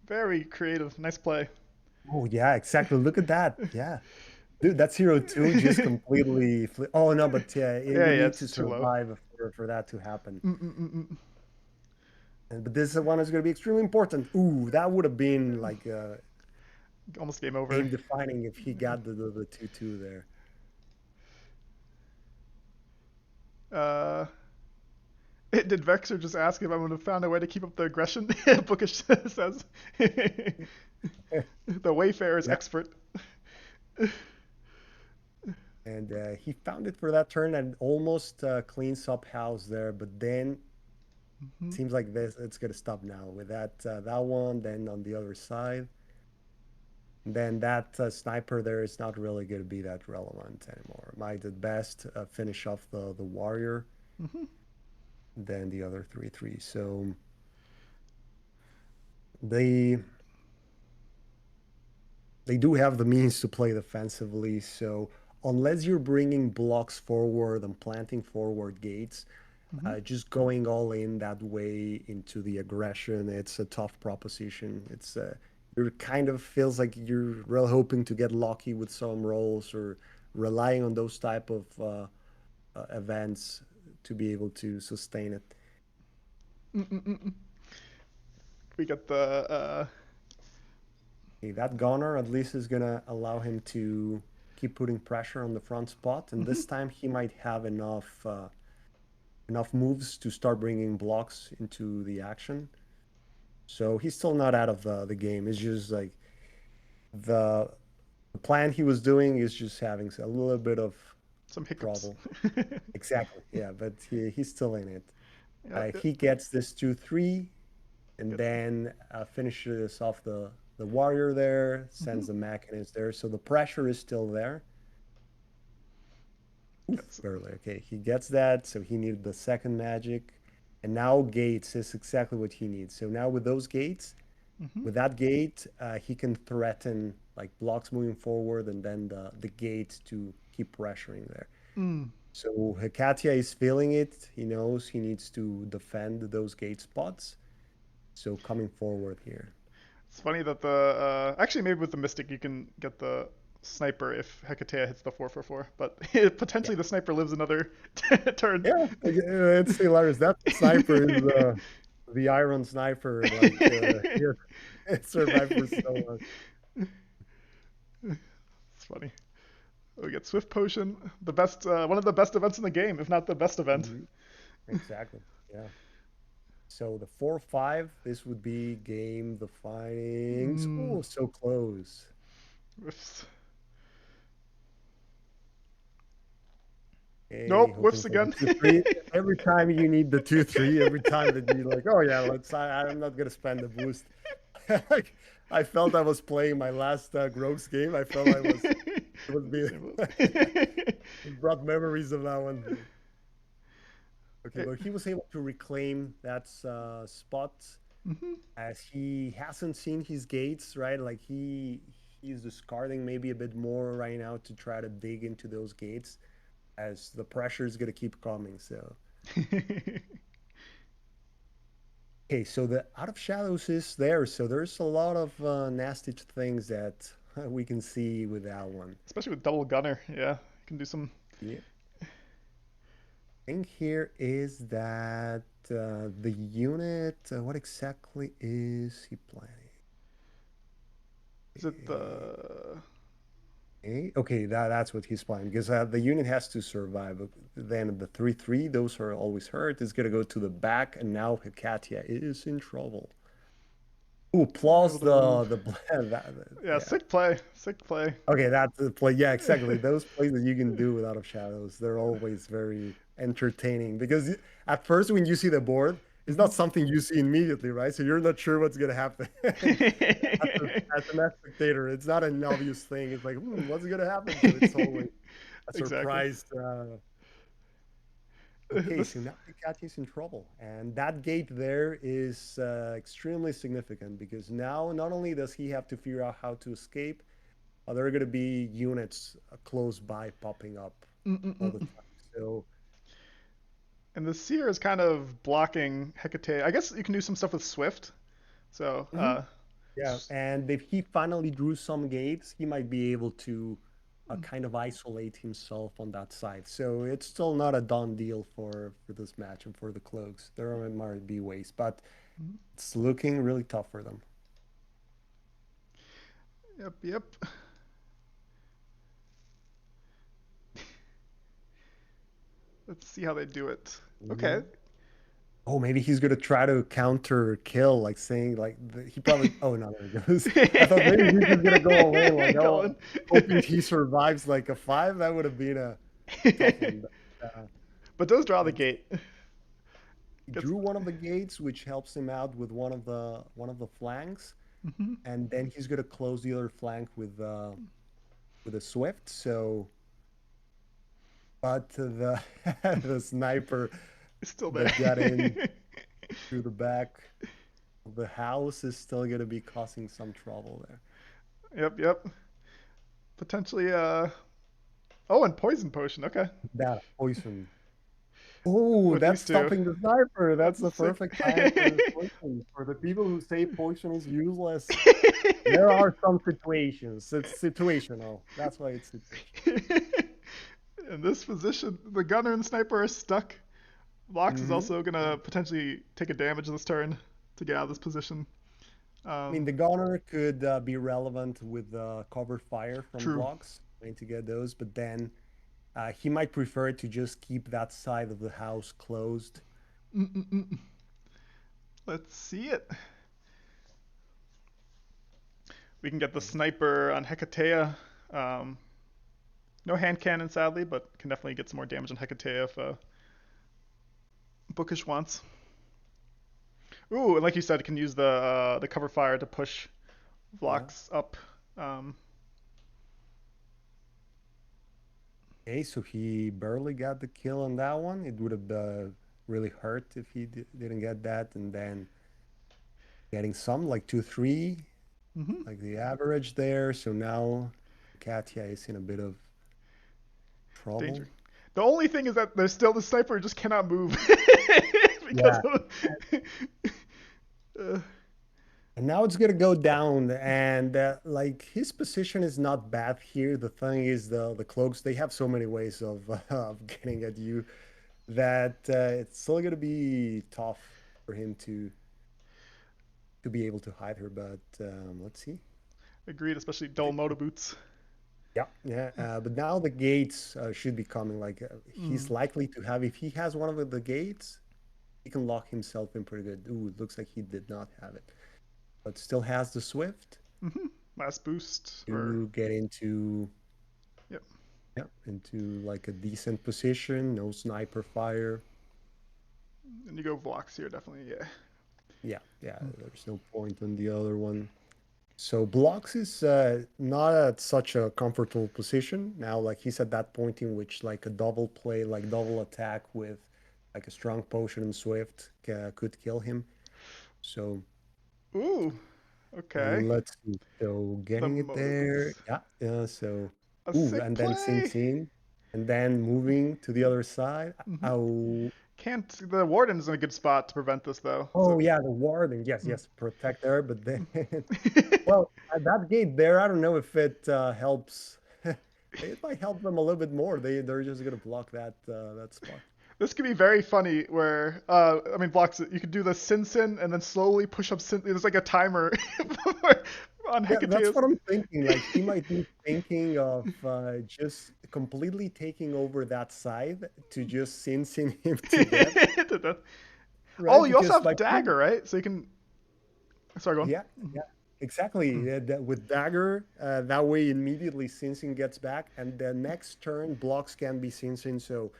Very creative. Nice play. Oh yeah, exactly. Look at that. Yeah, dude, that's hero two just completely. Oh no, but yeah, it Yeah, would yeah, need it's to too low. survive for that to happen. Mm-mm-mm-mm. But this one is going to be extremely important. Ooh, that would have been like Almost game over. game defining if he got the 2-2 there. Uh, did Vexer just ask if I would have found a way to keep up the aggression? Bookish says. The Wayfarer's Yeah. expert. And he found it for that turn and almost cleans up house there, but then Hmm. seems like this it's gonna stop now with that one. Then on the other side, then that sniper there is not really gonna be that relevant anymore. Might at best finish off the warrior, Hmm. then the other 3-3. So they they do have the means to play defensively. So unless you're bringing blocks forward and planting forward gates, Hmm. just going all in that way into the aggression, it's a tough proposition. It's you're kind of feels like you're real hoping to get lucky with some rolls or relying on those type of events to be able to sustain it. Mm-mm-mm. We got the Okay, that gunner at least is gonna allow him to keep putting pressure on the front spot, and mhm. this time he might have enough moves to start bringing blocks into the action. So he's still not out of the game. It's just like the the plan he was doing is just having a little bit of Some hiccups. trouble. Exactly. Yeah, but he's still in it. Yeah, He gets this 2-3 and gets. then finishes off the warrior there, Hmm. sends the mechanist there. So the pressure is still there. Oof, Gets. barely. Okay, he gets that. So he needed the second magic. And now gates is exactly what he needs. So now with those gates, Hmm. with that gate, he can threaten like blocks moving forward and then the gate to keep pressuring there. Mm. So Hekatia is feeling it. He knows he needs to defend those gate spots. So coming forward here. It's funny that the actually maybe with the Mystic you can get the sniper if Hecatea hits the 444, but Yeah, potentially the sniper lives another turn. yeah, it's hilarious. That sniper is the Iron Sniper. Like here, it survived for so long. It's funny. We get Swift Potion, the best, one of the best events in the game, if not the best event. Mhm. Exactly. Yeah. So the 4-5, this would be game defining. Mm. Oh, so close. Okay, Nope, hoping whiffs for the again. 2-3. Every time you need the 2-3, every time that you like, oh yeah, I'm not gonna spend the boost. Like, I felt I was playing my last Gross game. I felt I was It would be Same boat. it brought memories of that one. Okay, Hey, but he was able to reclaim that spot mhm. as he hasn't seen his gates, right? Like he's discarding maybe a bit more right now to try to dig into those gates as the pressure is gonna keep coming. So okay, so the out of shadows is there. So there's a lot of nasty things that we can see with that one. Especially with double gunner, yeah, you can do some. Yeah. Thing here is that the unit, what exactly is he planning? Is it the? Okay, that's what he's planning because the unit has to survive. Then the 3/3, those are always hurt. It's gonna go to the back, and now Katia is in trouble. Ooh, plus Able to remove. Yeah, yeah. sick play, sick play. Okay, that's the play. Yeah, exactly. Those plays that you can do with Out of Shadows, they're always very entertaining because at first when you see the board, it's Mhm. not something you see immediately, right? So you're not sure what's gonna happen. As a spectator, it's not an obvious thing. It's like, what's gonna happen? So it's always a Exactly. surprise. Okay, This. so now Hikati's in trouble, and that gate there is extremely significant because now not only does he have to figure out how to escape, there are going to be units close by popping up all the Mm-mm-mm. time. So, And the seer is kind of blocking Hecate. I guess you can do some stuff with Swift. So, mhm, yeah, and if he finally drew some gates, he might be able to kind of isolate himself on that side. So it's still not a done deal for this match and for the cloaks. There might be ways, but it's looking really tough for them. yep, yep. Let's see how they do it. Okay. Mhm. Oh, maybe he's gonna try to counter kill, like saying like he probably. Oh no, there it goes. I thought maybe he's just gonna go away, like Colin. oh, hoping he survives like a five. That would have been a tough one. But, But does draw the let's gate. he Gets. drew one of the gates, which helps him out with one of the flanks, Mhm. and then he's gonna close the other flank with a swift. So, but the the sniper It's still there. that got in through the back of the house is still gonna be causing some trouble there. Yep, yep. Potentially, oh, and poison potion. Okay. That poison. Oh, With that's these two. stopping the sniper. That's That's the sick. perfect time for poison. For the people who say poison is useless, there are some situations. It's situational. That's why it's situational. In this position, the gunner and sniper are stuck. Vox is Hmm. also gonna potentially take a damage this turn to get out of this position. I mean, Um, the gunner could be relevant with cover fire from True. blocks, trying to get those, but then he might prefer to just keep that side of the house closed. Mm-mm-mm. Let's see it. We can get the Okay. sniper on Hecatea. Um, no hand cannon, sadly, but can definitely get some more damage on Hecatea if Bookish wants. Ooh, and like you said, can use the cover fire to push Yeah. Vlox up. Um, Okay, so he barely got the kill on that one. It would have really hurt if he didn't get that. And then getting some, like 2-3, mhm. like the average there. So now Katya is in a bit of trouble. Danger. The only thing is that there's still the sniper just cannot move because Yeah. of. uh, And now it's gonna go down, and like his position is not bad here. The thing is, the cloaks they have so many ways of getting at you that it's still gonna be tough for him to be able to hide her. But let's see. agreed, especially dull moto boots. Yeah, yeah. But now the gates should be coming. Like Mm. he's likely to have, if he has one of the gates, he can lock himself in pretty good. Ooh, it looks like he did not have it, but still has the Swift Hmm. Last boost, or to get into, yep. yeah, into like a decent position. No sniper fire. And you go Vlox here, definitely. Yeah. Yeah, yeah. There's no point on the other one. So blocks is not at such a comfortable position now. Like he's at that point in which like a double play, like double attack with like a strong potion and swift could kill him. So Ooh, okay. let's see. So The getting it there, moves. yeah. Yeah. So A ooh, sick and then play. Sin, and then moving to the other side. Hmm. Oh, Can't. The warden's in a good spot to prevent this though. oh So. yeah, the warden. Yes, Mm. yes, protect there. But then, well, at that gate there, I don't know if it helps. It might help them a little bit more. They're just gonna block that spot. This could be very funny where, I mean, blocks, you could do the Sin and then slowly push up Sin. There's like a timer on Yeah, that's Hecateus. what I'm thinking. Like he might be thinking of just completely taking over that side to just sin him to death, Oh, right? you also Because by have putting Dagger, right? So you can. Sorry, go on. yeah, yeah, exactly. Mm. That with dagger, that way immediately Sinsin gets back, and the next turn blocks can be Sinsin, so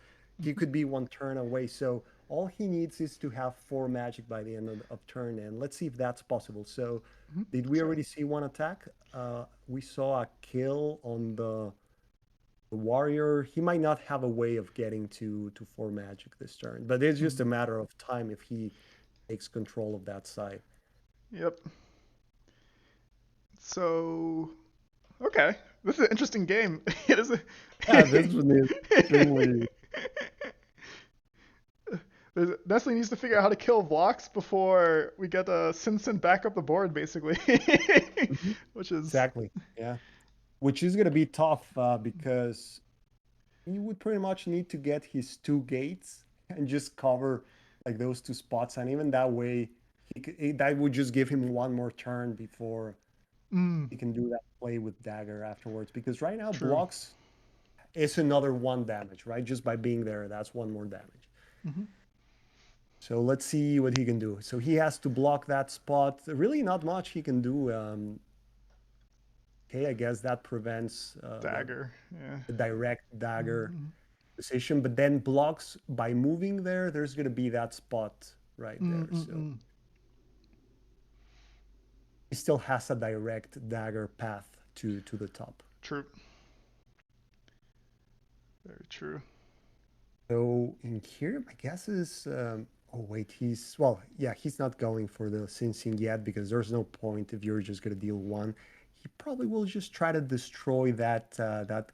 he could be one turn away. So all he needs is to have four magic by the end of turn, and let's see if that's possible. So, Mhm. did we So, already see one attack? We saw a kill on the warrior. He might not have a way of getting to four magic this turn, but it's just mhm. a matter of time if he takes control of that side. Yep. So, okay. This is an interesting game. It is a. Yeah, this one is extremely. Nestle needs to figure out how to kill blocks before we get Sin back up the board, basically. Mhm. Which is. Exactly. Yeah. Which is going to be tough because he would pretty much need to get his two gates and just cover like those two spots. And even that way, that would just give him one more turn before Mm, he can do that play with dagger afterwards. Because right now, true. blocks is another one damage, right? Just by being there, that's one more damage. Hmm. So let's see what he can do. So he has to block that spot. Really, not much he can do. Okay, I guess that prevents Dagger. Yeah. the direct dagger Mm, position, but then blocks by moving there, there's going to be that spot right mm, there. mm, So mm. he still has a direct dagger path to the top. True. Very true. So in here, my guess is, oh wait, well, yeah, he's not going for the Sensing yet because there's no point if you're just going to deal one. He probably will just try to destroy that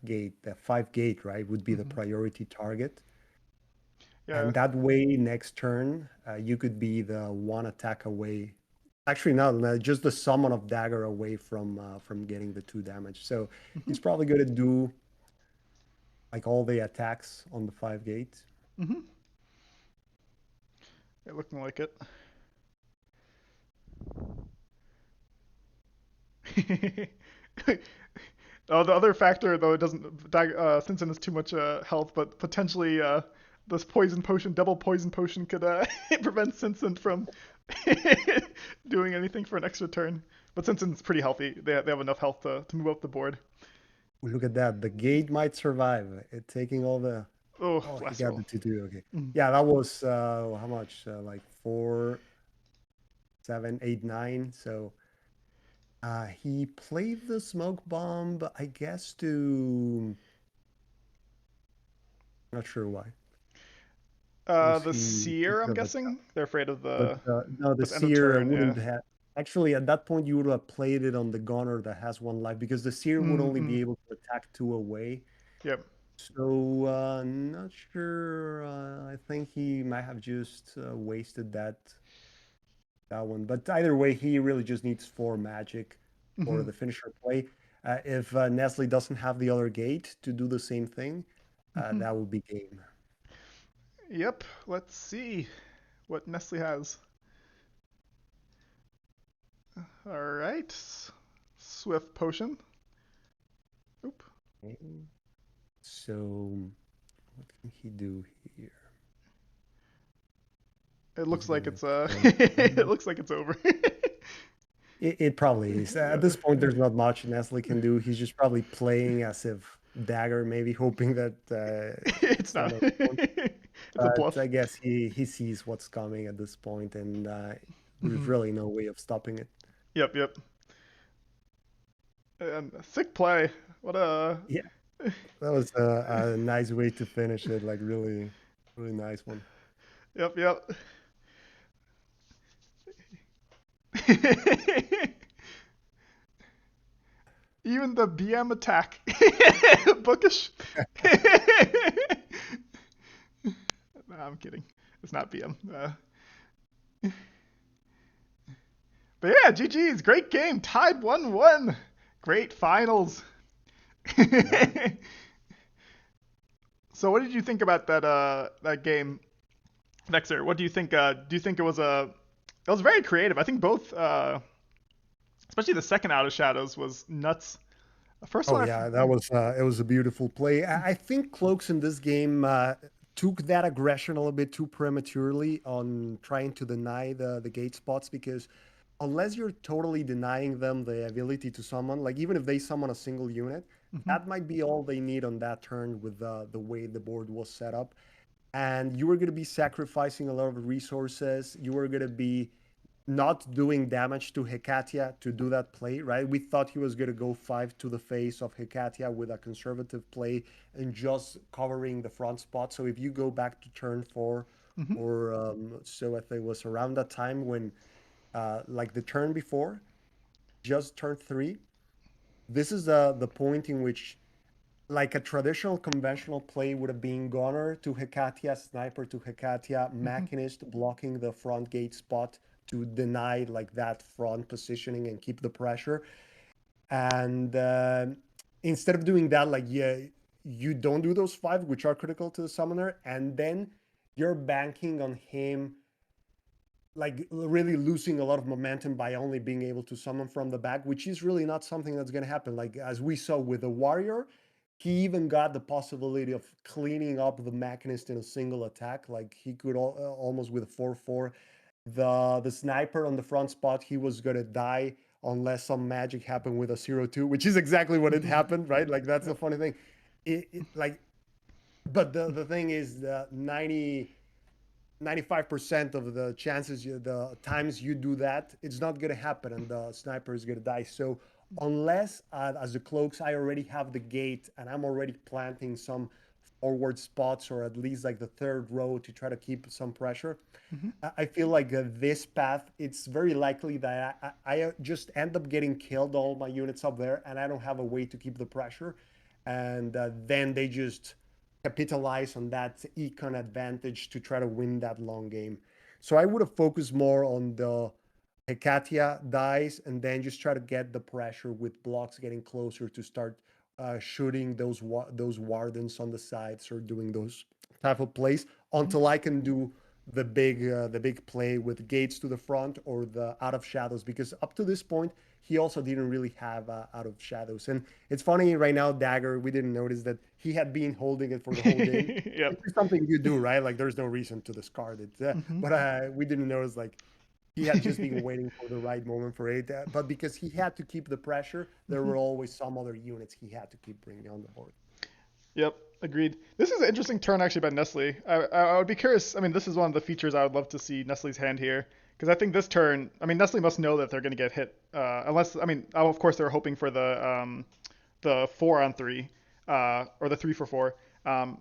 gate, that five gate, right? Would be the Hmm. priority target. Yeah. And that way, next turn, you could be the one attack away. Actually, no, no, just the summon of dagger away from getting the two damage. So Hmm. he's probably going to do like all the attacks on the five gate. Hmm. Yeah, looking like it. Oh, the other factor though, it doesn't. Stinson has too much health, but potentially this poison potion, double poison potion, could prevent Stinson from doing anything for an extra turn. But Stinson's pretty healthy. They have enough health to move up the board. Look at that. The gate might survive. It taking all the. Oh, Oh, he blast got roll. the 2-2. Okay. Mm. Yeah, that was how much? Like 4, 7, 8, 9. So he played the smoke bomb, I guess, to. Not sure why. Was The he seer, I'm thinking of a guessing they're afraid of but the no, the this end of seer turn. Yeah. wouldn't have. Actually, at that point, you would have played it on the gunner that has one life because the seer would only Mm-hmm. be able to attack two away. Yep. So, not sure. I think he might have just wasted that one. But either way, he really just needs four magic for Mm-hmm. the finisher play. If Nestle doesn't have the other gate to do the same thing, Mm-hmm. that would be game. Yep. Let's see what Nestle has. All right. Swift potion. Oop. Okay. So, what can he do here? It He's looks like gonna it's kill. it looks like it's over. It probably is. At this point, there's not much Nestle can do. He's just probably playing as if dagger, maybe hoping that It's it's not not. a one. It's a But bluff. I guess he sees what's coming at this point, and there's Hmm. really no way of stopping it. Yep, yep. And sick play. What a. Yeah, that was a nice way to finish it. Like really, really nice one. Yep, yep. Even the BM attack. Bookish. No, I'm kidding. It's not BM. But yeah, GG's. Great game. Tied 1-1. Great finals. Yeah. So what did you think about that game, Vexer? What do you think? Do you think it was a? It was very creative. I think both, especially the second Out of Shadows, was nuts. The first Oh one, yeah, that was it was a beautiful play. I think Cloaks in this game took that aggression a little bit too prematurely on trying to deny the gate spots because unless you're totally denying them the ability to summon, like even if they summon a single unit, mm-hmm, that might be all they need on that turn with the way the board was set up. And you were going to be sacrificing a lot of resources. You were going to be not doing damage to Hekatia to do that play, right? We thought he was going to go 5 to the face of Hekatia with a conservative play and just covering the front spot. So if you go back to turn 4 mm-hmm, or so, I think it was around that time when, like the turn before, just turn 3, this is the point in which like a traditional conventional play would have been gunner to Hekatia, sniper to Hekatia, mm-hmm, machinist blocking the front gate spot to deny like that front positioning and keep the pressure. And instead of doing that, like yeah, you don't do those 5 which are critical to the summoner, and then you're banking on him like really losing a lot of momentum by only being able to summon from the back, which is really not something that's going to happen. Like as we saw with the warrior, he even got the possibility of cleaning up the mechanist in a single attack. Like he could almost with a 4/4. The sniper on the front spot, he was going to die unless some magic happened with a 0/2, which is exactly what it mm-hmm. happened, right? Like that's the Yep. funny thing. Like, but the thing is, the 95% of the chances, the times you do that, it's not going to happen and the sniper is going to die. So unless as the cloaks, I already have the gate and I'm already planting some forward spots or at least like the third row to try to keep some pressure, Mm-hmm. I feel like this path, it's very likely that I just end up getting killed, all my units up there, and I don't have a way to keep the pressure. And then they just capitalize on that econ advantage to try to win that long game. So I would have focused more on the Hekatia dies and then just try to get the pressure with blocks getting closer to start shooting those wardens on the sides or doing those type of plays Mm-hmm. until I can do the big play with gates to the front or the out of shadows, because up to this point he also didn't really have out of shadows. And it's funny right now, Dagger, we didn't notice that he had been holding it for the whole game, Yep. which is something you do, right? Like there's no reason to discard it, Mm-hmm. but we didn't notice like he had just been waiting for the right moment for it. But because he had to keep the pressure, there Mm-hmm. were always some other units he had to keep bringing on the board. Yep, agreed. This is an interesting turn actually by Nestle. I would be curious. I mean, this is one of the features I would love to see Nestle's hand here, because I think this turn. I mean, Nestle must know that they're going to get hit. Unless, I mean, of course they're hoping for the 4-on-3, or the 3 for 4.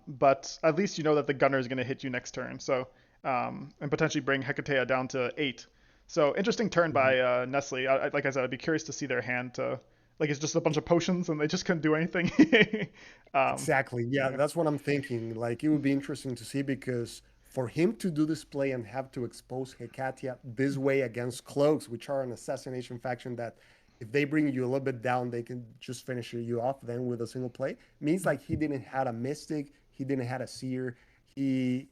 But at least you know that the gunner is going to hit you next turn. So and potentially bring Hecate down to 8. So interesting turn Mhm. by Nestle. Like I said, I'd be curious to see their hand to. Like it's just a bunch of potions and they just couldn't do anything. um, Exactly. Yeah, yeah. that's what I'm thinking. Like it would be interesting to see because for him to do this play and have to expose Hekatia this way against cloaks, which are an assassination faction that if they bring you a little bit down, they can just finish you off then with a single play. Means like he didn't had a mystic, he didn't had a seer. He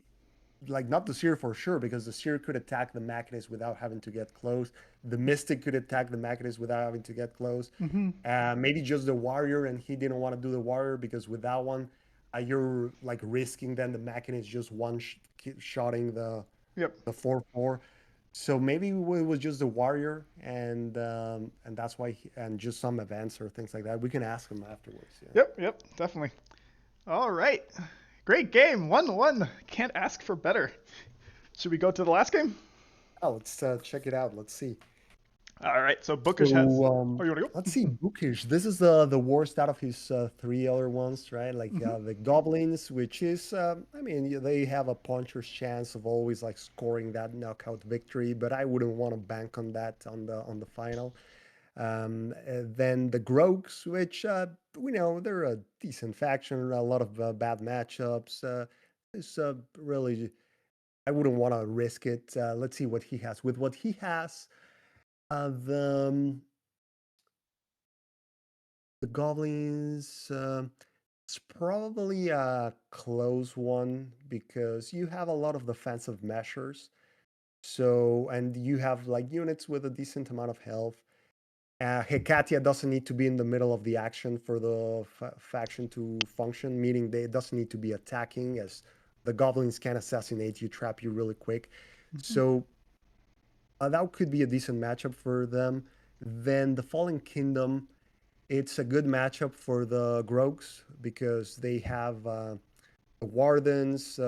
like not the seer for sure because the seer could attack the machinist without having to get close. The mystic could attack the machinist without having to get close. Mm-hmm. Maybe just the warrior, and he didn't want to do the warrior because with that one, you're like risking then the machinist just shotting Yep. the 4/4. So maybe it was just the warrior, and that's why and just some events or things like that. We can ask him afterwards. Yeah. Yep. Yep. Definitely. All right. Great game. 1-1. Can't ask for better. Should we go to the last game? Oh, let's check it out. Let's see. All right, so Bookish has. So Oh, you want to let's go? see, Bookish. This is the worst out of his three other ones, right? Like Hmm. the Goblins, which is, I mean, they have a puncher's chance of always like scoring that knockout victory, but I wouldn't want to bank on that on the final. Then the Grogs, which we know they're a decent faction, a lot of bad matchups. It's really, I wouldn't want to risk it. Let's see what he has. With what he has, the Goblins, it's probably a close one because you have a lot of defensive measures. So, and you have like units with a decent amount of health. Hekatia doesn't need to be in the middle of the action for the faction to function, meaning they it doesn't need to be attacking, as the goblins can assassinate you, trap you really quick. Hmm. So that could be a decent matchup for them. Then the Fallen Kingdom, it's a good matchup for the Grogs because they have the Wardens,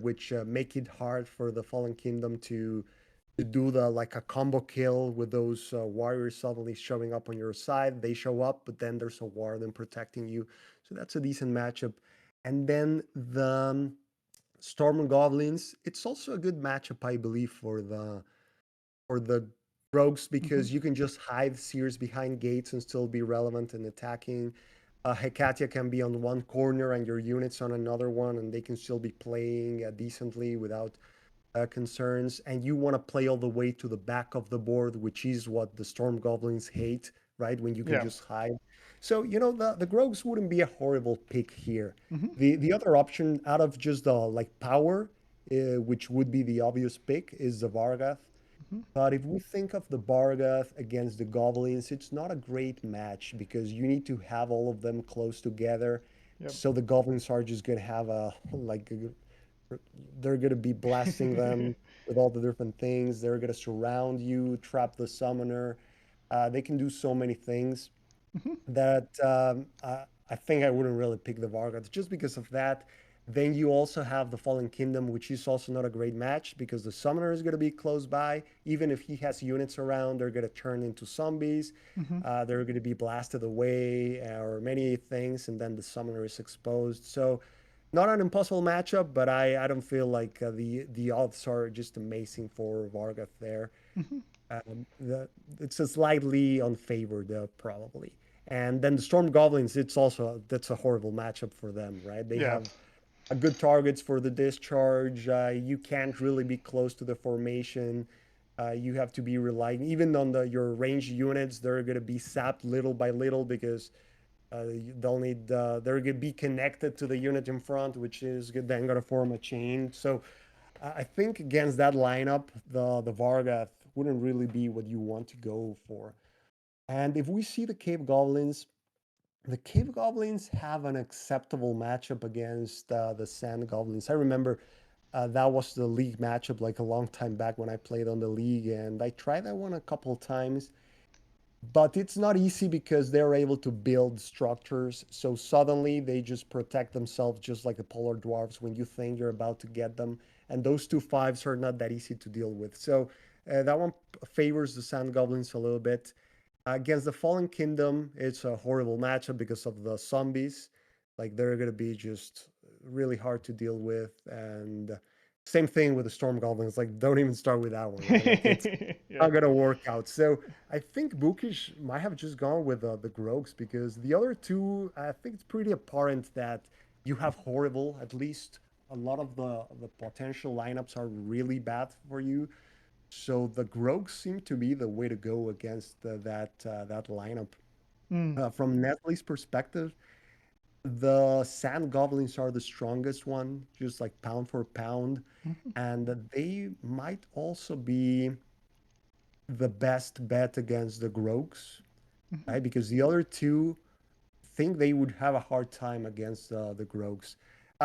which make it hard for the Fallen Kingdom to do the like a combo kill with those warriors suddenly showing up on your side. They show up, but then there's a Warden protecting you, so that's a decent matchup. And then the Storm Goblins, it's also a good matchup, I believe, for the rogues Hmm. because you can just hide Sears behind gates and still be relevant in attacking. Hekatia can be on one corner and your units on another one, and they can still be playing decently without concerns. And you want to play all the way to the back of the board, which is what the Storm Goblins hate, right? When you can Yeah. just hide. So, you know, the Grogs wouldn't be a horrible pick here. Hmm. The other option out of just the like power, which would be the obvious pick, is the Vargath. Hmm. But if we think of the Bargath against the Goblins, it's not a great match because you need to have all of them close together. Yep. So the Goblins are just gonna have a like they're gonna be blasting them with all the different things. They're gonna surround you, trap the summoner. They can do so many things Hmm. that I think I wouldn't really pick the Vargas just because of that. Then you also have the Fallen Kingdom, which is also not a great match because the Summoner is going to be close by. Even if he has units around, they're going to turn into zombies. Hmm. They're going to be blasted away or many things, and then the Summoner is exposed. So, not an impossible matchup, but I don't feel like the odds are just amazing for Vargas there. Hmm. The, it's a slightly unfavored, probably. And then the Storm Goblins, it's also that's a horrible matchup for them, right? They Yeah. have a good targets for the discharge. You can't really be close to the formation. You have to be relying even on your ranged units. They're going to be sapped little by little because they'll need they're going to be connected to the unit in front, which is then going to form a chain. So I think against that lineup, the Vargath wouldn't really be what you want to go for. And if we see the Cave Goblins have an acceptable matchup against the Sand Goblins. I remember that was the league matchup like a long time back when I played on the league, and I tried that one a couple times. But it's not easy because they're able to build structures. So suddenly they just protect themselves just like the polar dwarfs when you think you're about to get them. And those two fives are not that easy to deal with. So that one favors the Sand Goblins a little bit. Against the Fallen Kingdom, it's a horrible matchup because of the zombies. Like they're going to be just really hard to deal with. And same thing with the Storm Goblins. Like don't even start with that one, right? Like it's Yeah. not gonna work out. So I think Bookish might have just gone with the Grogs because the other two, I think it's pretty apparent that you have horrible. At least a lot of the potential lineups are really bad for you. So the Grogs seem to be the way to go against that lineup. Mm. From Nestle's perspective, the Sand Goblins are the strongest one, just like pound for pound, Hmm. and they might also be the best bet against the Grogs, Hmm. right? Because the other two think they would have a hard time against the Grogs.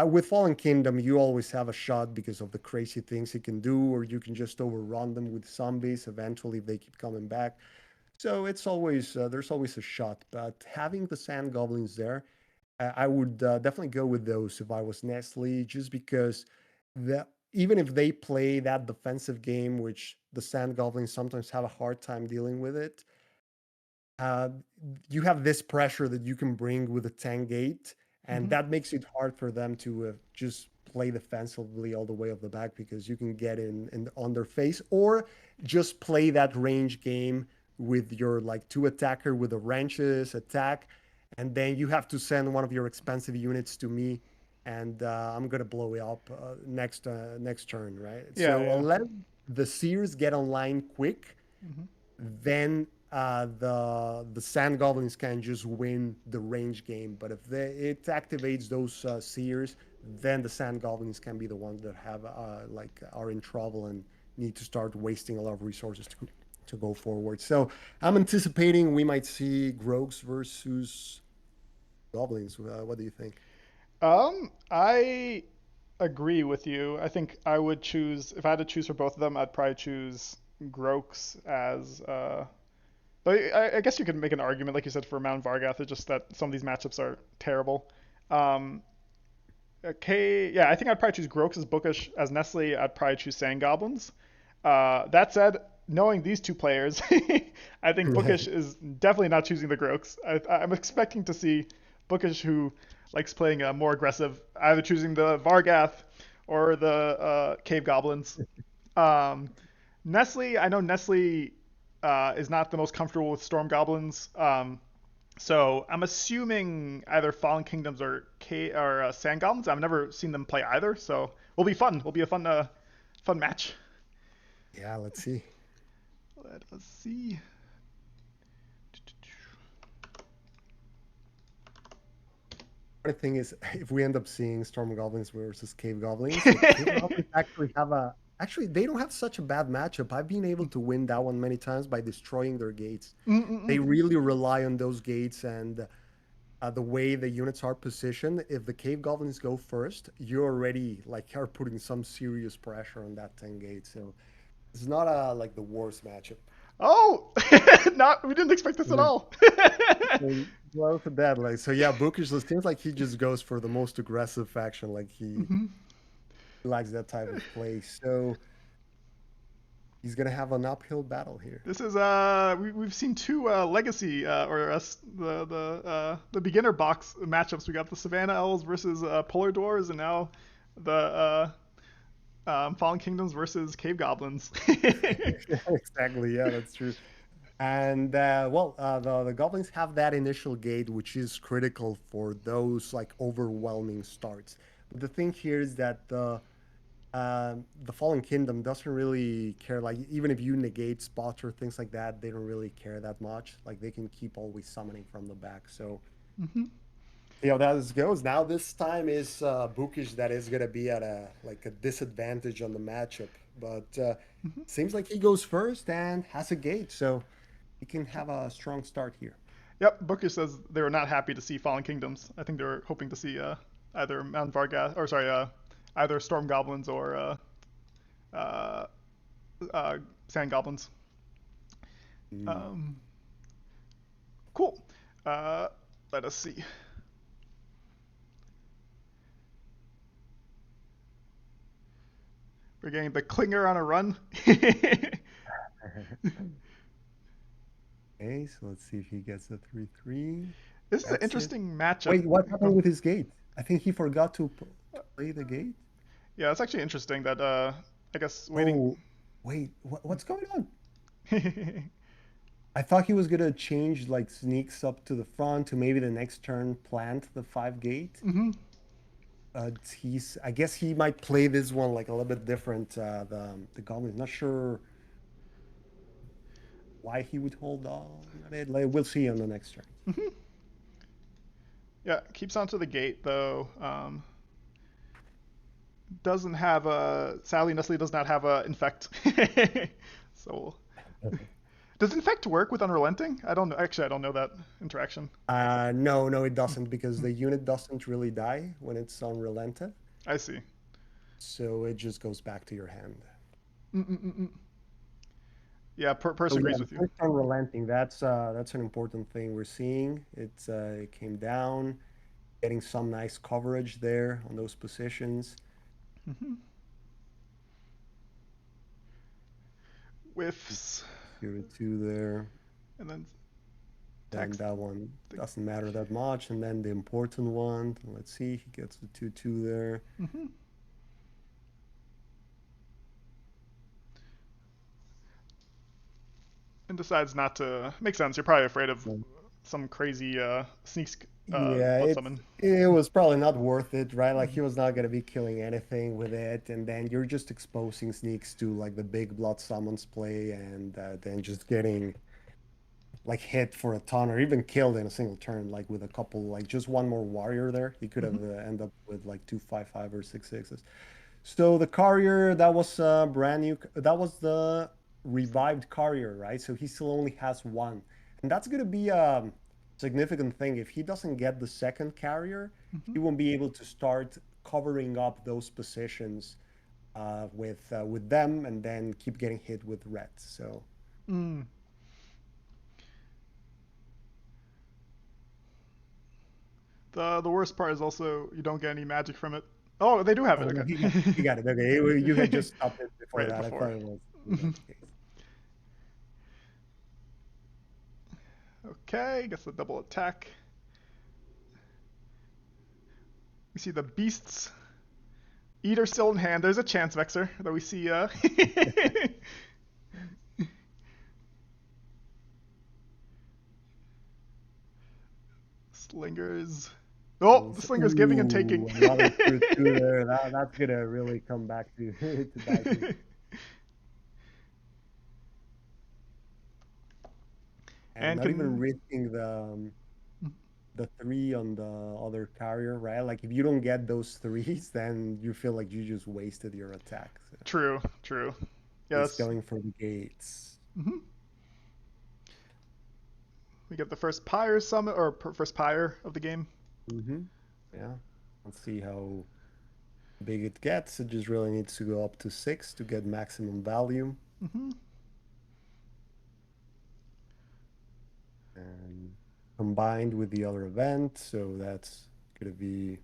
With Fallen Kingdom, you always have a shot because of the crazy things you can do, or you can just overrun them with zombies eventually if they keep coming back. So it's always there's always a shot. But having the Sand Goblins there, I would definitely go with those if I was Nestle, just because the even if they play that defensive game, which the Sand Goblins sometimes have a hard time dealing with it, uh, you have this pressure that you can bring with a tank gate, and Hmm. that makes it hard for them to just play defensively all the way off the back because you can get in on their face or just play that range game with your like two attacker with the wrenches attack, and then you have to send one of your expensive units to me, and I'm gonna blow it up next turn, right? Yeah, So yeah. unless the Sears get online quick, Hmm. then the Sand Goblins can just win the range game. But if it activates those Seers, then the Sand Goblins can be the ones that have like are in trouble and need to start wasting a lot of resources to go forward. So I'm anticipating we might see Grogs versus Goblins. What do you think? I agree with you. I think I would choose if I had to choose for both of them. I'd probably choose Grox as. But I guess you could make an argument, like you said, for Mount Vargath. It's just that some of these matchups are terrible. Um, okay, yeah, I think I'd probably choose Grox as Bookish as Nestle. I'd probably choose Sand Goblins. That said, knowing these two players, I think Bookish is definitely not choosing the Grox. I'm expecting to see Bookish, who likes playing more aggressive, either choosing the Vargath or the Cave Goblins. Um, Nestle, I know Nestle is not the most comfortable with Storm Goblins. So I'm assuming either Fallen Kingdoms or Sand Goblins. I've never seen them play either, so will be fun. Will be a fun match. Yeah, let's see. Let us see. The thing is, if we end up seeing Storm Goblins versus Cave Goblins, the Cave Goblins actually have a actually they don't have such a bad matchup. I've been able to win that one many times by destroying their gates. They Mm-mm-mm. really rely on those gates and the way the units are positioned. If the Cave Goblins go first, you already like are putting some serious pressure on that 10 gate. So it's not like the worst matchup. Oh, not we didn't expect this at all. Well, to that, like so, yeah. Bookish it seems like he just goes for the most aggressive faction. Like he Hmm. likes that type of play. So he's gonna have an uphill battle here. This is we've seen two legacy or the beginner box matchups. We got the Savannah Elves versus Polar Dwarves, and now the Fallen Kingdoms versus Cave Goblins. Exactly. Yeah, that's true. And the goblins have that initial gate, which is critical for those like overwhelming starts. But the thing here is that the Fallen Kingdom doesn't really care. Like even if you negate spots or things like that, they don't really care that much. Like they can keep always summoning from the back. So Hmm. see how that goes. Now this time is Bookish that is gonna be at a like a disadvantage on the matchup, but Hmm. seems like he goes first and has a gate, so he can have a strong start here. Yep, Bookish says they were not happy to see Fallen Kingdoms. I think they were hoping to see either Mount Vargas, or sorry, either Storm Goblins or uh, Sand Goblins. Mm. Um, cool. Uh, let us see. We're getting the Klinger on a run. Okay, so let's see if he gets a 3-3. This is an That's it. interesting matchup. Wait, what Oh, happened with his gate? I think he forgot to play the gate. yeah, it's actually interesting that I guess waiting. Oh, wait, what's going on? I thought he was gonna change like sneaks up to the front to maybe the next turn plant the 5 gate. Hmm. I guess he might play this one like a little bit different. The Goblin's not sure why he would hold on on it. Like, we'll see on the next turn. Hmm. Yeah, keeps onto the gate though. Doesn't have a sadly Nestle does not have a infect. So does infect work with unrelenting? I don't know. Actually, I don't know that interaction. No, no, it doesn't because the unit doesn't really die when it's unrelented. I see. So it just goes back to your hand. Mm-mm-mm-mm. Yeah, Purse So yeah, agrees the with you. first unrelenting, that's an important thing we're seeing. It came down, getting some nice coverage there on those positions. Hmm. whiffs, 0-2 there. and then Then attacks that one the. doesn't matter that much. And then the important one, let's see, he gets the 2-2 there. Hmm. And decides not to. Makes sense. You're probably afraid of some crazy sneaks Yeah, blood summon. it was probably not worth it, right? Like Mhm. he was not gonna be killing anything with it, and then you're just exposing sneaks to like the big blood summons play, and then just getting like hit for a ton or even killed in a single turn, like with a couple, like just one more warrior there, he could have Mhm. end up with like 2-5-5 or 6-6s. So the Courier, that was brand new. That was the revived Courier, right? So he still only has one. And that's going to be a significant thing. If he doesn't get the second Carrier, Mhm. he won't be able to start covering up those positions with them and then keep getting hit with red. So Mm. The worst part is also you don't get any magic from it. Oh, they do have oh it. no, he Okay. got it. Okay, you had just stopped it before Right that. I before. thought it was Mhm. not the case. Okay, gets the double attack. We see the beasts. Eater still in hand. There's a chance, Vexer, that we see. Slingers. Oh, the Slinger's giving and taking. Ooh, another 2-2 there. That's gonna really come back to to bite him. And And not even can. risking the three on the other carrier, right? Like if you don't get those threes, then you feel like you just wasted your attack. So True, true. he's Yes. going for the gates. Hmm. We get the first Pyre summon, or first Pyre of the game. Mm-hmm. Yeah. Let's see how big it gets. It just really needs to go up to 6 to get maximum value. Hmm. And combined with the other event, so that's gonna be a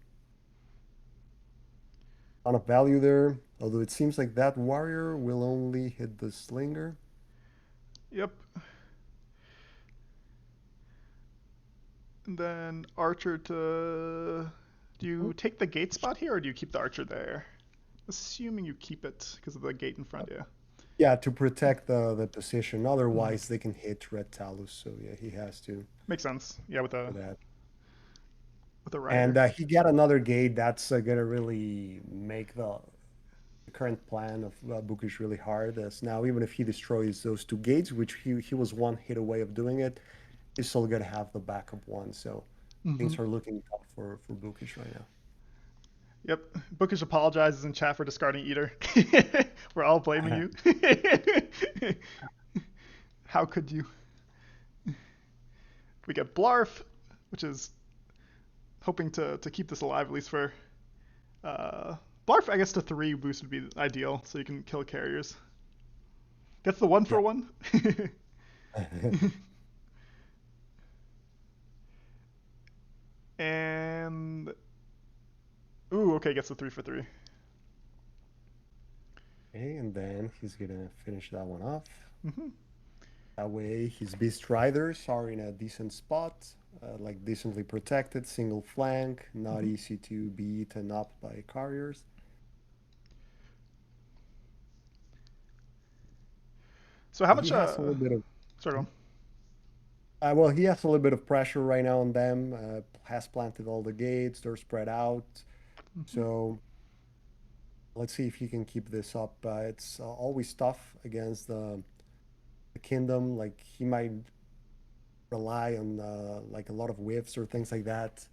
ton of value there. Although it seems like that warrior will only hit the slinger. Yep. And then Archer to. Do you take the gate spot here, or do you keep the Archer there? Assuming you keep it because of the gate in front, yeah. Yeah, to protect the position. Mm. Otherwise, they can hit Red Talus. So yeah, he has to Makes sense. Yeah, for that. with a And rider. he got another gate. That's gonna really make the current plan of Bookish really hard. As now, even if he destroys those two gates, which he was one hit away of doing it, he's still gonna have the backup one. So Hmm. things are looking tough for Bookish right now. Yep. Bookish apologizes in chat for discarding Eater. We're all blaming you. How could you? We get Blarf, which is hoping to keep this alive at least for Blarf. I guess the 3 boost would be ideal, so you can kill carriers. Gets the 1 for Yeah. 1. And ooh, okay, gets the 3 for 3. Okay, and then he's gonna finish that one off. Hmm. That way, his Beast Riders are in a decent spot, like decently protected, single flank, not Hmm. easy to be eaten up by carriers. So how He much? has a little bit of, Sorry, on. well, he has a little bit of pressure right now on them. Has planted all the gates; they're spread out. Hmm. So let's see if he can keep this up. It's always tough against the kingdom. Like he might rely on like a lot of whiffs or things like that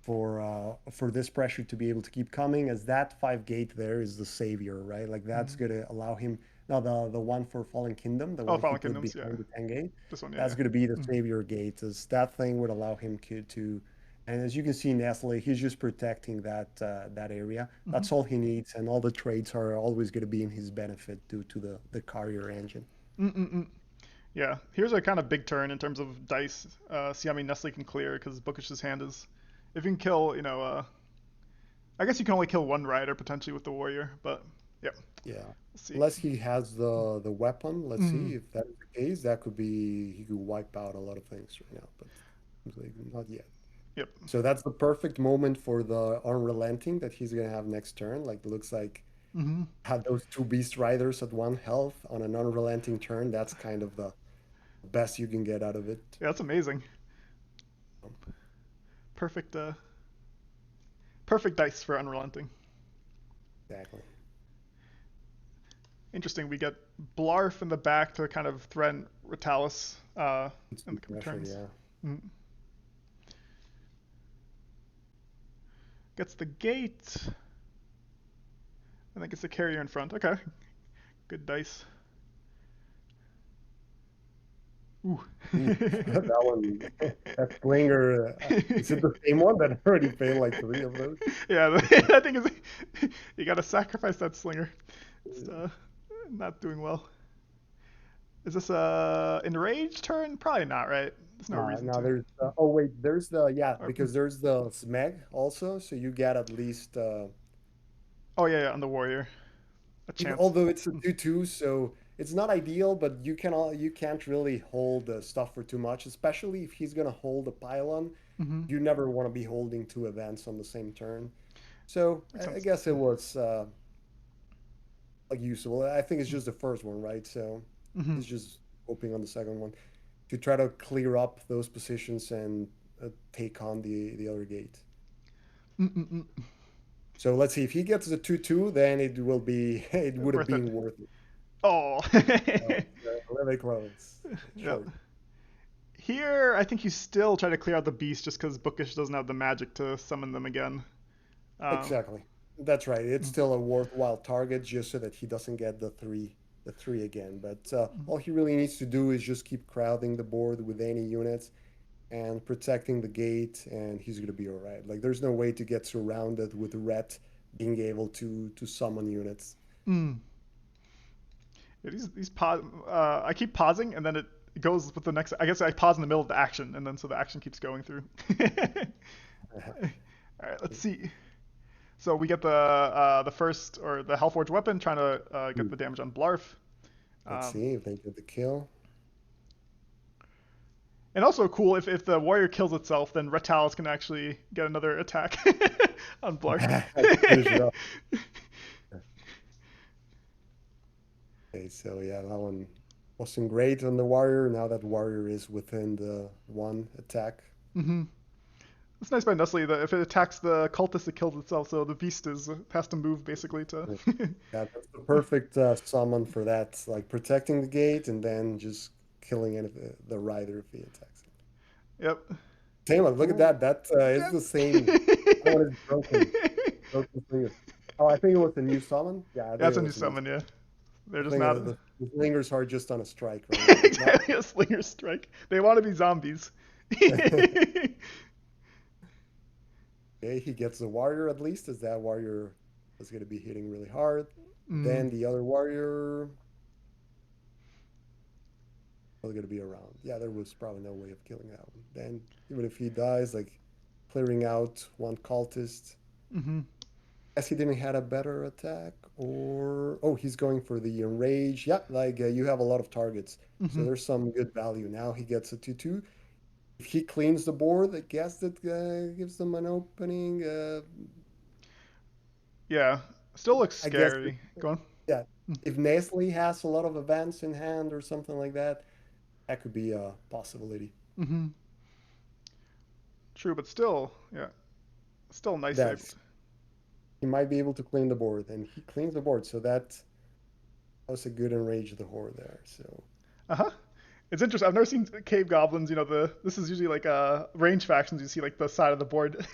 for this pressure to be able to keep coming, as that 5 gate there is the savior, right? Like that's Hmm. gonna allow him. Now the one for Fallen Kingdom, the Oh, one he Fallen put Kingdoms. Yeah, behind the 10 gate, this one. Yeah, that's yeah. gonna be the Mm. savior gate, as that thing would allow him to. And as you can see, Nestle, he's just protecting that area. Hmm. That's all he needs, and all the trades are always going to be in his benefit due to the carrier engine. Mm-mm-mm. Yeah, here's a kind of big turn in terms of dice. See how many Nestle can clear because Bookish's hand is. If you can kill, I guess you can only kill one rider potentially with the warrior, but Yep. Yeah. We'll see. Unless he has the weapon. Let's Mm, see if that is the case. That could be he could wipe out a lot of things right now, but seems like not yet. yep. So that's the perfect moment for the unrelenting that he's gonna have next turn. Like looks like Hmm. had those two beast riders at 1 health on an unrelenting turn. That's kind of the best you can get out of it. Yeah, that's amazing. Perfect. Perfect dice for unrelenting. Exactly. Interesting. We get Blarf in the back to kind of threaten Ritalis It's in some the coming pressure, turns. yeah. Mm. Gets the gate, and then gets the carrier in front. Okay, good dice. Ooh. Ooh, that one, that slinger. Is it the same one that already failed like three of those? Yeah, I think it's, you gotta sacrifice that slinger. It's not doing well. Is this a enraged turn? Probably not, right? There's no reason No, to. there's oh wait, there's the yeah, Or, because there's the smeg also, so you get at least oh yeah, yeah, on the warrior, a chance. although it's a 2/2, so it's not ideal, but you can't really hold the stuff for too much, especially if he's gonna hold a pylon. Mm-hmm. You never want to be holding two events on the same turn. So Makes I sense. guess it was like useful. I think it's just the first one, right? So Mm-hmm. he's just hoping on the second one to try to clear up those positions and take on the other gate. Mm-mm-mm. So let's see if he gets the 2/2, then it will be it would have Worth it. been worth it. Oh. Really close, Yep. short. Here, I think you still try to clear out the beast just because Bookish doesn't have the magic to summon them again. Um, Exactly. That's right. It's still a worthwhile target just so that he doesn't get the three again. But all he really needs to do is just keep crowding the board with any units and protecting the gate, and he's gonna be all right. Like there's no way to get surrounded with red being able to summon units. mm. Yeah, these pause. I keep pausing, and then it goes with the next. I guess I pause in the middle of the action, and then so the action keeps going through. All right, let's see. So we get the first or the Hellforge weapon trying to get Hmm. the damage on Blarf. Let's Um, see if they get the kill. and also cool if the warrior kills itself, then Retalis can actually get another attack on Blarf. To finish it up. Okay, so yeah, that one wasn't great on the warrior. Now that warrior is within the one attack. Hmm. It's nice by Nestle that if it attacks the cultist, it kills itself. So the beast is has to move basically to. Yeah, that's the perfect summon for that. Like protecting the gate and then just killing any of the rider if he attacks it. Yep. Same, look at Ooh. that. That is the same. That one is broken. Broken finger. Oh, I think it was a new summon. Yeah, I Yeah, think it's it a new was a new. summon. Yeah, they're I just think not. the lingers are just on a strike right now. Not. Exactly a slinger strike. They want to be zombies. Okay, he gets the warrior at least, as that warrior is going to be hitting really hard. Mm, Then the other warrior was going to be around. Yeah, there was probably no way of killing that one. Then, even if he dies, like clearing out one cultist. mm-hmm. Guess he didn't had a better attack, or oh, he's going for the enrage. Yeah, like you have a lot of targets, so Mm-hmm. there's some good value. Now he gets a 2/2. If he cleans the board, I guess that gives them an opening. Yeah, still looks I guess, scary. Go on. yeah, if Nestle has a lot of events in hand or something like that, that could be a possibility. Mm-hmm. True, but still, yeah, still nice able That's to. he might be able to clean the board, and he cleans the board, so that was a good enrage of the horde there. So Uh huh. It's interesting. I've never seen cave goblins. You know, the this is usually like range factions. You see like the side of the board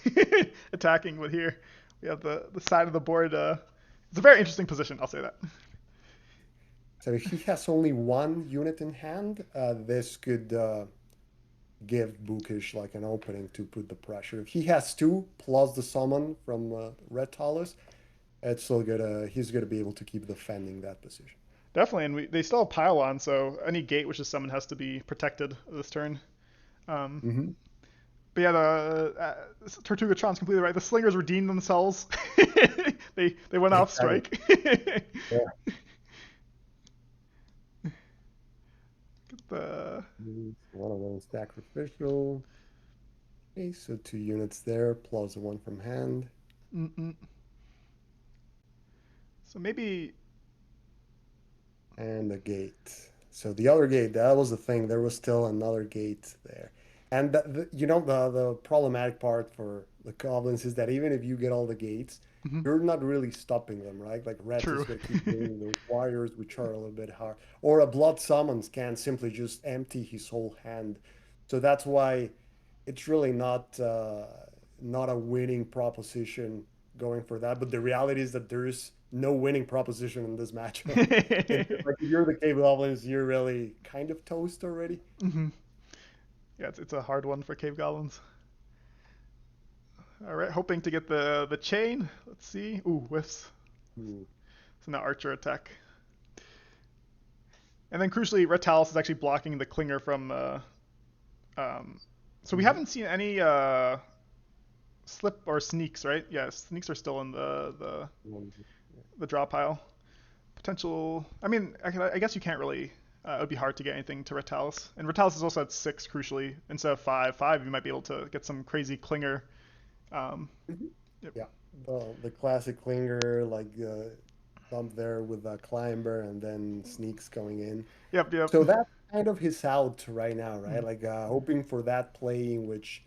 attacking, but here we have the side of the board. It's a very interesting position. I'll say that. so if he has only one unit in hand, this could give Bookish like an opening to put the pressure. If he has two plus the summon from Red Talus, it's still gonna he's gonna be able to keep defending that position. Definitely, and they still have pylon, so any gate which is summoned has to be protected this turn. Um, Hmm. But yeah, the Tortugatron's completely right. The slingers redeemed themselves. They went off Exactly. strike. Yeah. the One of them sacrificial. Okay, so 2 units there, plus one from hand. mm-mm. So maybe And a gate. So the other gate, that was the thing. There was still another gate there. And the problematic part for the goblins is that even if you get all the gates, mhm, you're not really stopping them, right? Like Red is true. going to keep bringing those warriors, which are a little bit hard. Or a blood summons can simply just empty his whole hand. So that's why it's really not a winning proposition going for that. But the reality is that there's no winning proposition in this matchup. And like if you're the Cave Goblins, you're really kind of toast already. hmm Yeah, it's a hard one for cave goblins. All right, hoping to get the chain. Let's see. Ooh, whiffs. Hmm. It's an archer attack. And then crucially, Retalis is actually blocking the clinger from. Um, so we Mhm. haven't seen any slip or sneaks, right? Yeah, sneaks are still in the draw pile. Potential. I mean, I guess you can't really. It would be hard to get anything to Retalis, and Retalis is also at 6 crucially instead of 5. 5, you might be able to get some crazy clinger. Um, Mhm. yep. Yeah, the classic clinger, like thump there with a climber and then sneaks going in. Yep. Yep. So that's kind of his out right now, right? Mm-hmm. Like hoping for that play in which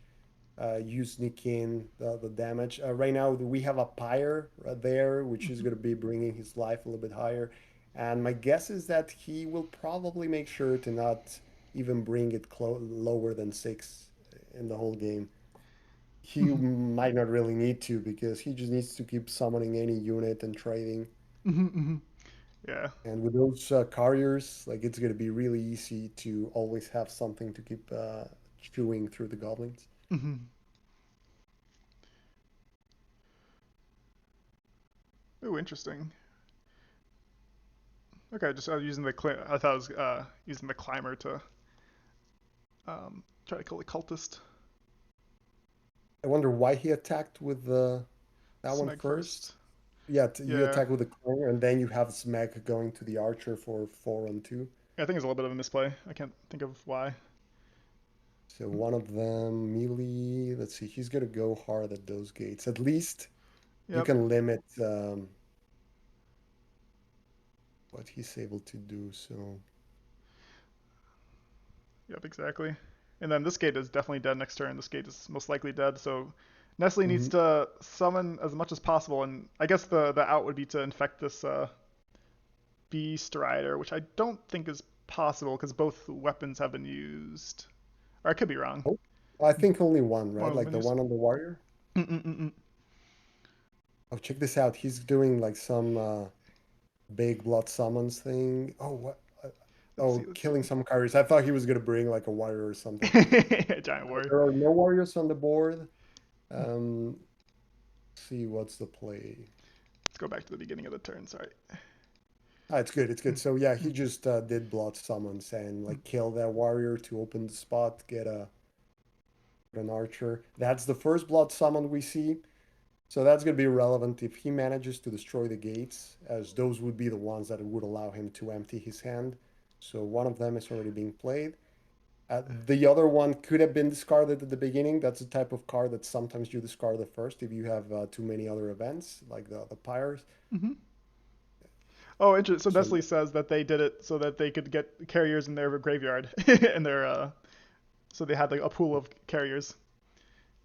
you sneak in the damage. Right now, we have a pyre there, which is going to be bringing his life a little bit higher. And my guess is that he will probably make sure to not even bring it lower than 6 in the whole game. He Mm-hmm. might not really need to because he just needs to keep summoning any unit and trading. Mm-hmm. Yeah. And with those carriers, like it's going to be really easy to always have something to keep chewing through the goblins. Mm-hmm. Ooh, interesting. Okay, just using I thought I was using the climber to try to kill the cultist. I wonder why he attacked with that one Smeg first. first. Yeah, you Yeah. attack with the clanger, and then you have Smeg going to the archer for 4 on 2. Yeah, I think it's a little bit of a misplay. I can't think of why. So one of them, melee, let's see, he's gonna go hard at those gates. At least you Yep. can limit what he's able to do. So Yep, exactly. And then this gate is definitely dead next turn. This gate is most likely dead, so Nestle needs mhm. to summon as much as possible, and I guess the out would be to infect this Beast Rider, which I don't think is possible because both weapons have been used. Or I could be wrong. Oh, I think only one, One right? of Like them the used. one on the warrior. Mm-mm-mm-mm. Oh, check this out. He's doing like some big blood summons thing. Oh, what? Let's see. Oh, Let's see. killing some carriers. I thought he was gonna bring like a warrior or something. Giant warrior. There are no warriors on the board. Um, see what's the play. Let's go back to the beginning of the turn. Sorry. Ah, it's good. It's good. So yeah, he Mm-mm. just did blood summons and like kill that warrior to open the spot, get an archer. That's the first blood summon we see. So that's gonna be relevant if he manages to destroy the gates, as those would be the ones that would allow him to empty his hand. So one of them is already being played. The other one could have been discarded at the beginning. That's a type of card that sometimes you discard it first if you have too many other events, like the pyres. Mm-hmm. Oh, interesting. So So Nestle says that they did it so that they could get carriers in their graveyard, and their so they had like a pool of carriers.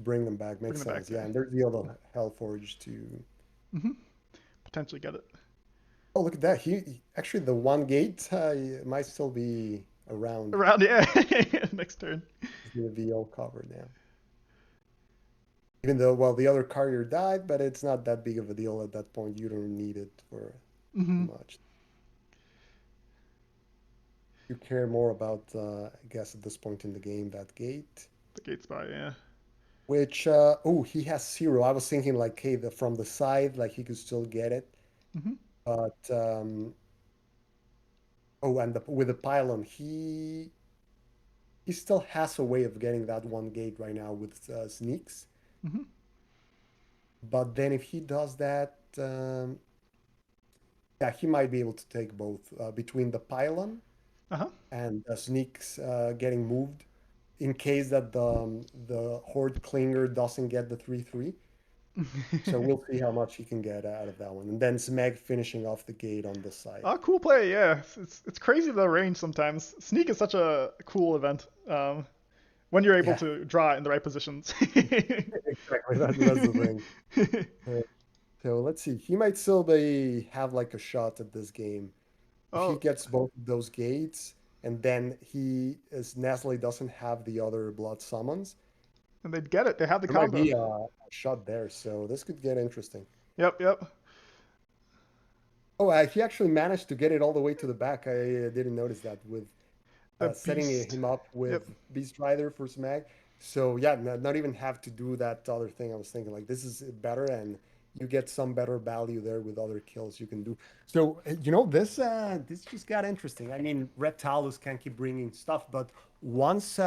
bring them back Bring makes them back. sense. Yeah. Yeah, and there's the other Hellforge too. Mm-hmm. Potentially get it Oh, look at that. Actually the one gate might still be around. around. Yeah. Next turn. It's gonna be all covered now. Even though, well, the other carrier died, but it's not that big of a deal at that point. You don't need it for Mm-hmm. much. You care more about, I guess, at this point in the game, that gate. The gate spy. Yeah. Which, oh, he has 0. I was thinking like, hey, from the side, like he could still get it. Mm-hmm. But, oh, and with the pylon, he still has a way of getting that one gate right now with sneaks. Hmm. But then if he does that, yeah, he might be able to take both between the pylon Uh-huh. and sneaks getting moved in case that the Horde Klinger doesn't get the 3-3. So we'll see how much he can get out of that one. And then Smeg finishing off the gate on this side. Oh, cool play. Yeah, it's crazy the range sometimes. Sneak is such a cool event. When you're able Yeah, to draw in the right positions. exactly. That's the thing. Uh, so let's see. He might still be have like a shot at this game if he Oh, gets both of those gates, and then he as Nestle doesn't have the other blood summons. and they'd get it. They have the There might combo. be a shot there, so this could get interesting. Yep, yep. Oh, he actually managed to get it all the way to the back. I didn't notice that with The setting beast. him up Yep. with Beast Rider for Smag. So yeah, not even have to do that other thing. I was thinking like this is better, and you get some better value there with other kills you can do. So this just got interesting. I mean, Red Talus can keep bringing stuff, but once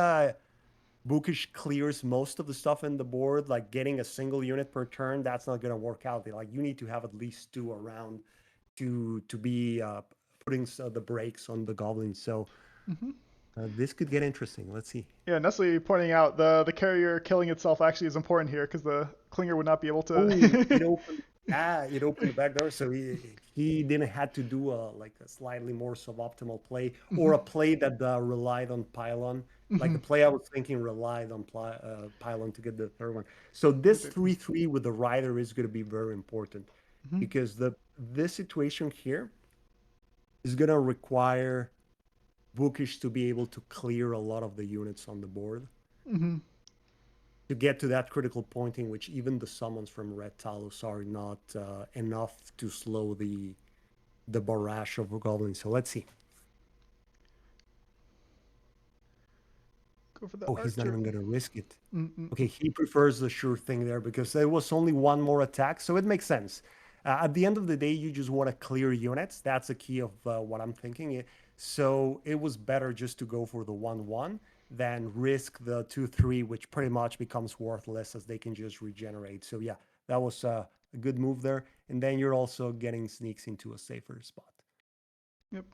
Bookish clears most of the stuff in the board, like getting a single unit per turn, that's not gonna work out. Like you need to have at least two around to be putting the brakes on the goblins. So Hmm. this could get interesting. Let's see. Yeah, Nestle pointing out the carrier killing itself actually is important here because the Klinger would not be able Oh, it to. opened. Ah, it opened the back door, so he didn't had to do a like a slightly more suboptimal play or Hmm. a play that relied on pylon. Like Hmm. the play I was thinking relied on pylon to get the third one. So this 3-3 with the rider is going to be very important Hmm. because the this situation here is going to require Bookish to be able to clear a lot of the units on the board Hmm. to get to that critical point in which even the summons from Red Talos are not enough to slow the barrage of goblins. So let's see. Go for the Oh, he's not archer. even going to risk it. Okay, Mm-mm. he prefers the sure thing there because there was only one more attack, so it makes sense. At the end of the day, you just want to clear units. That's the key of what I'm thinking. So it was better just to go for the 1-1 than risk the 2-3, which pretty much becomes worthless as they can just regenerate. So yeah, that was a good move there. And then you're also getting sneaks into a safer spot. Yep.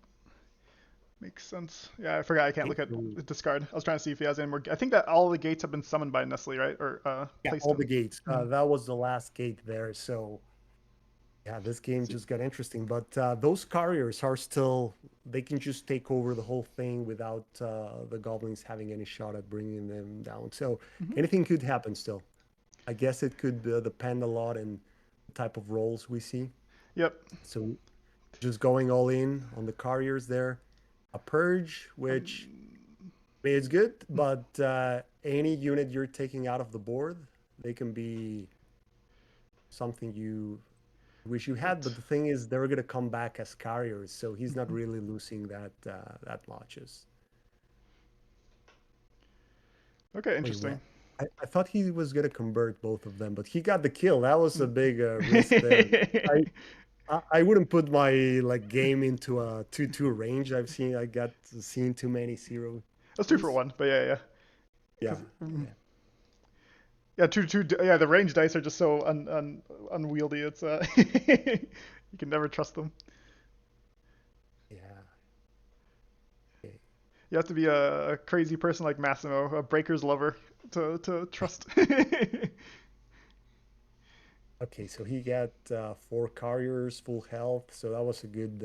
Makes sense. Yeah, I forgot I can't Okay, look at so the discard. I was trying to see if he has any more. I think that all the gates have been summoned by Nestle, right? Or yeah, placed all in. the gates. Mhm. That was the last gate there. So yeah, this game See. just got interesting, but those carriers are still, they can just take over the whole thing without the goblins having any shot at bringing them down. So Hmm. anything could happen still. I guess it could depend a lot in the type of roles we see. Yep. So just going all in on the carriers there. A purge, which I mean, it's good, but any unit you're taking out of the board, they can be something you wish you had. Right. But the thing is, they're gonna come back as carriers, so he's not Hmm. really losing that much. Okay, Wait, interesting. what? I thought he was gonna convert both of them, but he got the kill. That was a big risk there. I, I wouldn't put my like game into a 2-2 range. I got seen too many zero That's two for twos. one, but yeah, yeah. Yeah, Because yeah, yeah, yeah, the range dice are just so unwieldy. It's you can never trust them. yeah. Okay. You have to be a crazy person like Massimo, a breaker's lover, to trust. Okay, so he got four carriers, full health, so that was a good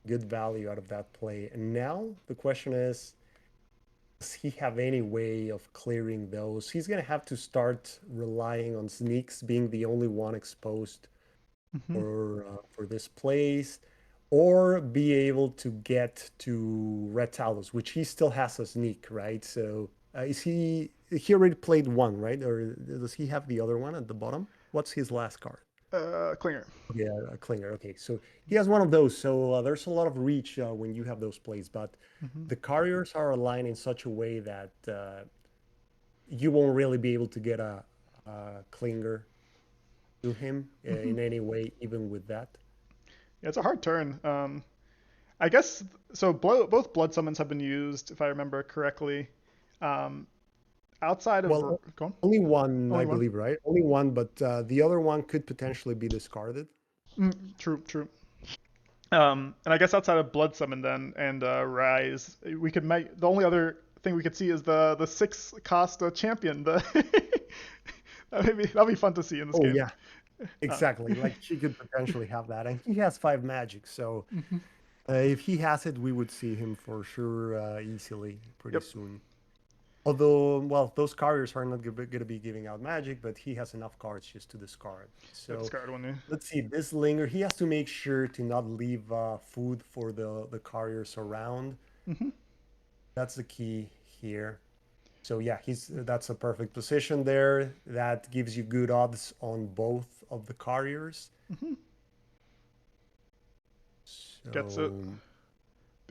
value out of that play. And now the question is, does he have any way of clearing those? He's gonna have to start relying on sneaks being the only one exposed Hmm. for this place, or be able to get to Red Talos, which he still has a sneak, right? So is he already played one, right? Or does he have the other one at the bottom? What's his last card? Klinger. Yeah, a Klinger. Okay, so he has one of those. So there's a lot of reach when you have those plays, but Hmm. the carriers are aligned in such a way that you won't really be able to get a Klinger to him Hmm. in any way, even with that. Yeah, it's a hard turn. I guess so. Both blood summons have been used, if I remember correctly. Um, outside of Well, go on. only one, Only I one. believe, right? Only one, but the other one could potentially be discarded. True, true. And I guess outside of Blood Summon then and Rise, we could make the only other thing we could see is the 6 cost champion. The that'd be fun to see in this Oh game. yeah, Uh, exactly. Like she could potentially have that, and he has 5 magic, so mhm. if he has it, we would see him for sure easily pretty Yep. soon. Although, well, those carriers are not going to be giving out magic, but he has enough cards just to discard. Yeah, So discard one. Yeah. let's see. This linger, he has to make sure to not leave food for the carriers around. Hmm. That's the key here. So yeah, he's that's a perfect position there. That gives you good odds on both of the carriers. Hmm. Gets it. So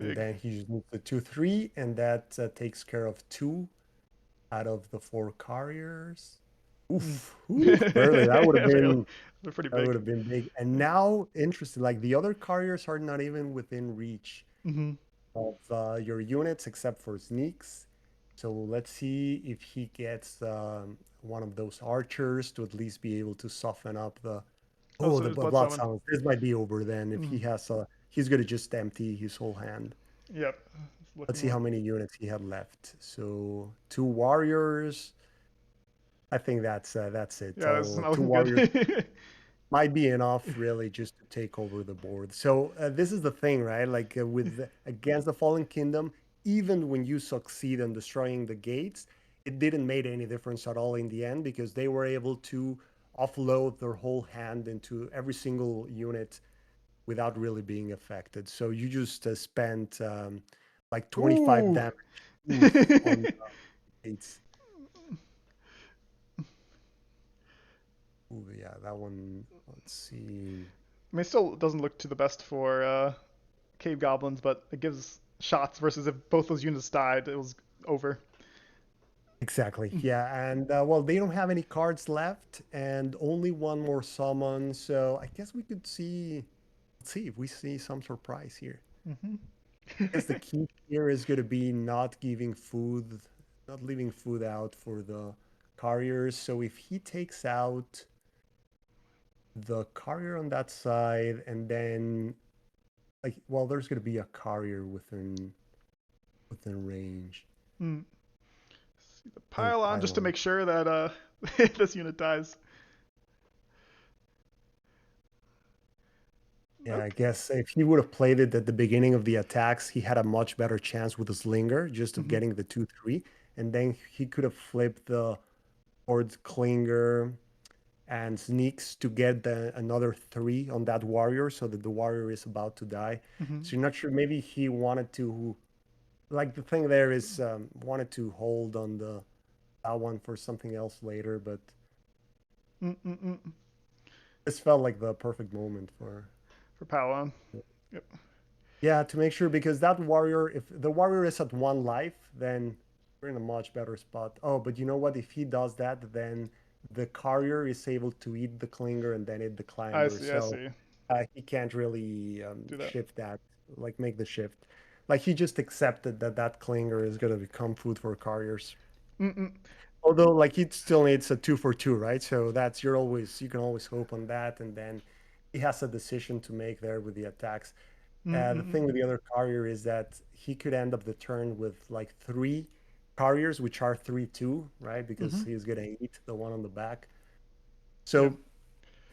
and Big. then he just moves the 2/3, and that takes care of 2 out of the 4 carriers. Mm. Oof, barely. Really, they're pretty That would big. have been big. And now, interesting, like the other carriers are not even within reach Hmm. of your units except for sneaks. So let's see if he gets one of those archers to at least be able to soften up the. Oh, Oh, so the there's Blood blood Summon. sounds. This might be over then. If he Mm. has he's gonna just empty his whole hand. Yep. It's Let's looking see how like. many units he had left. So 2 warriors. I think that's it. Yeah, this is not Two looking warriors good. might be enough really just to take over the board. So this is the thing, right? Like against the Fallen Kingdom, even when you succeed in destroying the gates, it didn't make any difference at all in the end because they were able to offload their whole hand into every single unit without really being affected. So you just spent like 25 Ooh. damage oof, on the gates. Ooh, yeah, that one. Let's see. I mean, it still doesn't look to the best for cave goblins, but it gives shots versus if both those units died, it was over. Exactly. Yeah, and well, they don't have any cards left, and only one more summon. So I guess we could see. Let's see if we see some surprise here. Hmm. I guess the key here is going to be not giving food, not leaving food out for the carriers. So if he takes out the carrier on that side, and then like, well, there's going to be a carrier within range. Mm. See the Oh, pylon just to pylon. make sure that this unit dies. Yeah, I Okay. guess if he would have played it at the beginning of the attacks, he had a much better chance with his Slinger, just of Hmm. getting the 2/3. And then he could have flipped the Horde Klinger and Sneaks to get another 3 on that warrior so that the warrior is about to die. Hmm. So you're not sure, maybe he wanted to, like the thing there is, wanted to hold on that one for something else later, but Mm-mm-mm. this felt like the perfect moment for. For pylon. Yep. Yeah, to make sure because that warrior, if the warrior is at 1 life, then we're in a much better spot. Oh, but you know what? If he does that, then the carrier is able to eat the clinger and then eat the I climber. see. I So see. he can't really Do that. shift that, like make the shift. Like he just accepted that that clinger is going to become food for carriers. Mm-mm. Although, like he still needs a 2 for 2, right? So that's you can always hope on that, and then he has a decision to make there with the attacks. The Mm-mm. thing with the other carrier is that he could end up the turn with like 3 carriers, which are 3/2, right? Because Mm-hmm. he's gonna eat the one on the back. Yep. So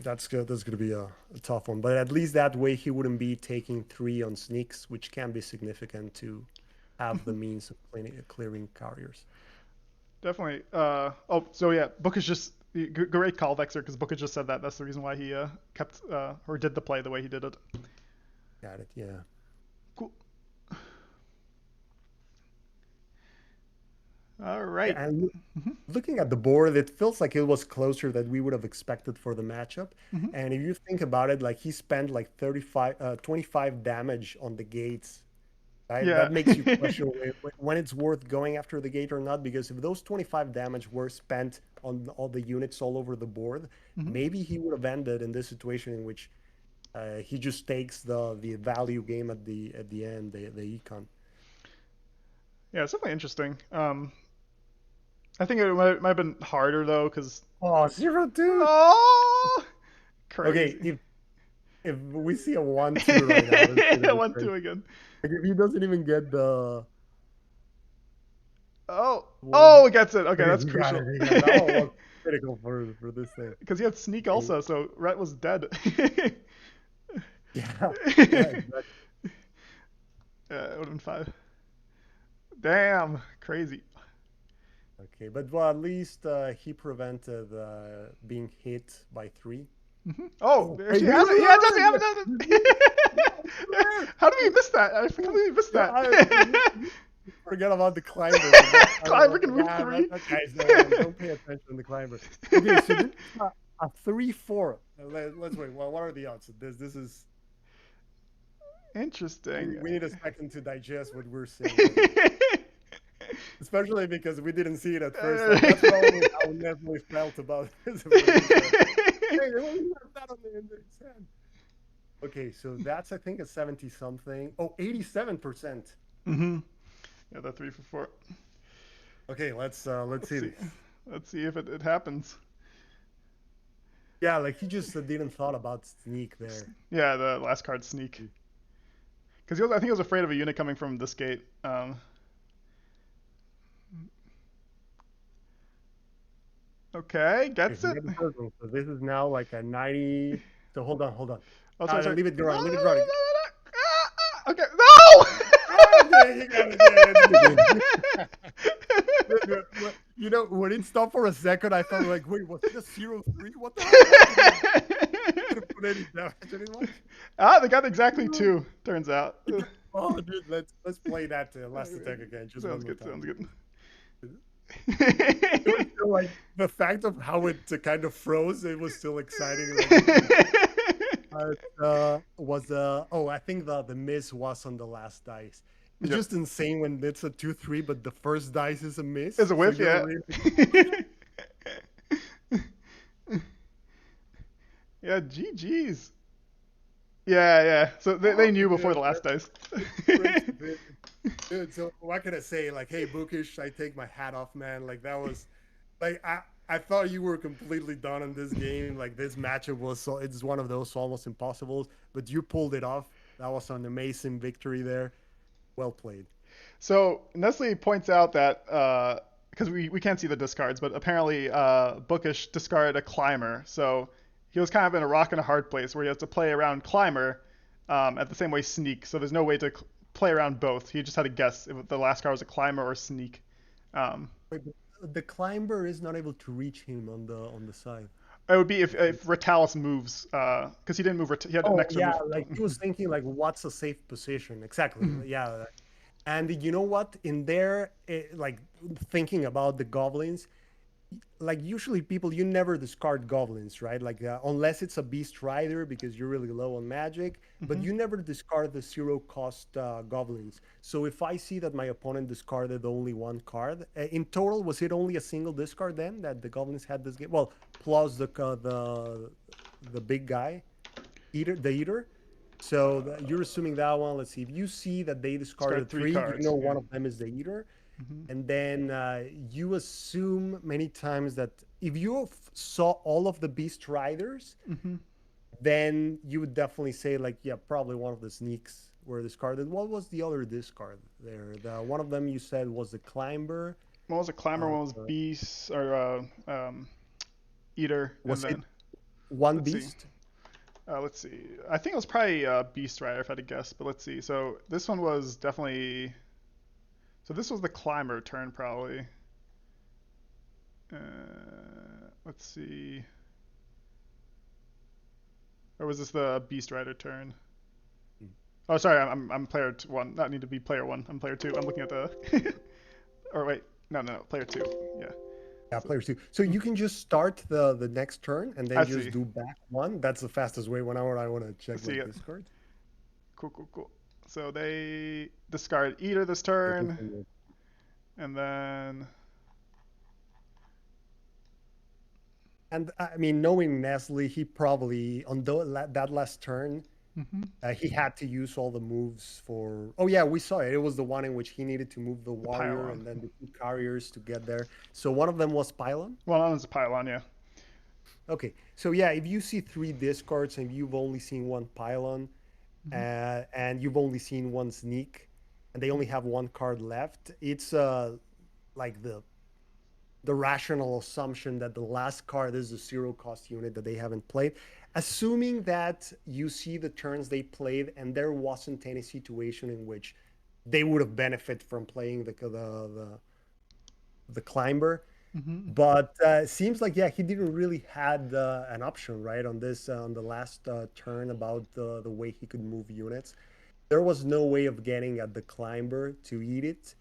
that's good. That's gonna be a tough one. But at least that way he wouldn't be taking 3 on sneaks, which can be significant to have the Mm-hmm. means of clearing carriers. Definitely. Oh, so yeah, Book is just great call, Vexer, because Book has just said that. That's the reason why he kept or did the play the way he did it. Got it. Yeah. Cool. All right. And Mm-hmm. looking at the board, it feels like it was closer than we would have expected for the matchup. Mm-hmm. And if you think about it, like he spent like 25 damage on the gates, right? Yeah. That makes you question when it's worth going after the gate or not. Because if those 25 damage were spent on all the units all over the board, Mm-hmm. maybe he would have ended in this situation in which he just takes the value game at the end, the econ. Yeah, it's definitely interesting. I think it might have been harder though, because Oh, 0-2. oh, Okay, crazy. if we see a 1-2 right now, that's gonna be One crazy. two again. Like if he doesn't even get the Oh, one. oh, it gets it. Okay, Okay, that's he got it. crucial. He got it. That one was critical for this thing. Because he had sneak also, so Rhett was dead. Yeah, yeah, Yeah, exactly. it would have been five. Damn, crazy. Okay, but well, at least he prevented being hit by three. Oh, Oh, hey, she he's has it. He has it. He has there! it. He's He has there! it. How did we miss that? I completely missed Yeah, that. forget about the climber. Like that, I Climber was can like, move three. that guy's the one. Don't pay attention to the climber. Okay, so this is a 3-4. Let's wait. Well, what are the odds of this? This is Interesting. we need a second to digest what we're seeing right now. Especially because we didn't see it at first. Like that's probably how Nestle felt about this when he said, "Hey, they only have that on the his hand." Okay, so that's I think a 70 something. Oh, 87%. Mm-hmm. Yeah, that 3 for 4. Okay, let's Let's see see. this. Let's see if it happens. Yeah, like he just didn't thought about sneak there. Yeah, the last card sneak. Because I think he was afraid of a unit coming from this gate. Okay, Okay, gets he it. got the first one. So this is now like a 90. So hold on, hold on. Oh, sorry, sorry. Leave it No, go no, on, no, leave it running. no, no, no. Okay, no! Ah, okay, he got it. Yeah, it's the game. You know, when it stopped for a second, I thought like, wait, was it a 0-3? What the hell happened here? Didn't put any damage anymore. They got exactly two. Turns out. Oh, dude, let's play that last attack again, just one Sounds more good. time. Sounds good. It was still like the fact of how it kind of froze. It was still exciting. Like it was, was oh, I think the miss was on the last dice. It's Yep. just insane when it's a 2-3, but the first dice is a It's miss. a So whiff, you're yeah. really Yeah, GG's. Yeah, yeah. So they oh, knew before dude, the last dice. crazy, dude. So what can I say? Like, hey, Bookish, I take my hat off, man. Like that was like I thought you were completely done in this game. Like this matchup was so it's one of those almost impossibles, but you pulled it off. That was an amazing victory there. Well played. So Nestle points out that because we can't see the discards, but apparently Bookish discarded a climber, so he was kind of in a rock and a hard place where he has to play around climber at the same way sneak. So there's no way to play around both. He just had to guess if the last card was a climber or sneak. Um, Wait, but the climber is not able to reach him on the side. it would be if Retalis moves, because he didn't move. He had an Oh extra yeah, move. like he was thinking like what's a safe position exactly. Mhm. Yeah, and you know what? In there, like thinking about the goblins, like usually people you never discard goblins, right? Like unless it's a beast rider because you're really low on magic, but Mhm. you never discard the zero cost goblins. So if I see that my opponent discarded only one card, in total was it only a single discard then that the goblins had this game? Well, plus the big guy the eater. So you're assuming that one. Let's see. If you see that they Discard discarded three three, you cards. know Yeah. one of them is the eater, Mhm. and then you assume many times that if you saw all of the beast riders, Mhm. then you would definitely say like, yeah, probably one of the sneaks were discarded. What was the other discard there? The one of them you said was the climber. One was a climber, Uh, one was beast or eater, and was it then one let's see. beast? Let's see. I think it was probably Beast Rider if I had to guess, but let's see. So this one was definitely. So this was the climber turn probably. Let's see. Or was this the Beast Rider turn? Oh, sorry. I'm player one. Not need to be player one. I'm player two. I'm looking at the. Or wait. No, no, no. Player two. Yeah. Yeah, So, players too. So you can just start the next turn and I then just see. do back one. That's the fastest way. Whenever I want to I check see like it. Discord. Cool, cool, cool. So they discard Eater this Okay, turn, continue. and then And I mean, knowing Nestle, he probably on that last turn, Mm-hmm. He had to use all the moves for. Oh yeah, we saw it. It was the one in which he needed to move the The warrior pylon. and then the two carriers to get there. So one of them was pylon. Well, that one's a pylon, yeah. Okay, so yeah, if you see three discards and you've only seen one pylon, Mm-hmm. and you've only seen one sneak, and they only have one card left, it's like the rational assumption that the last card is a zero cost unit that they haven't played. Assuming that you see the turns they played and there wasn't any situation in which they would have benefited from playing the climber. Mm-hmm. But seems like yeah, he didn't really had an option right on this on the last turn about the way he could move units. There was no way of getting at the climber to eat it.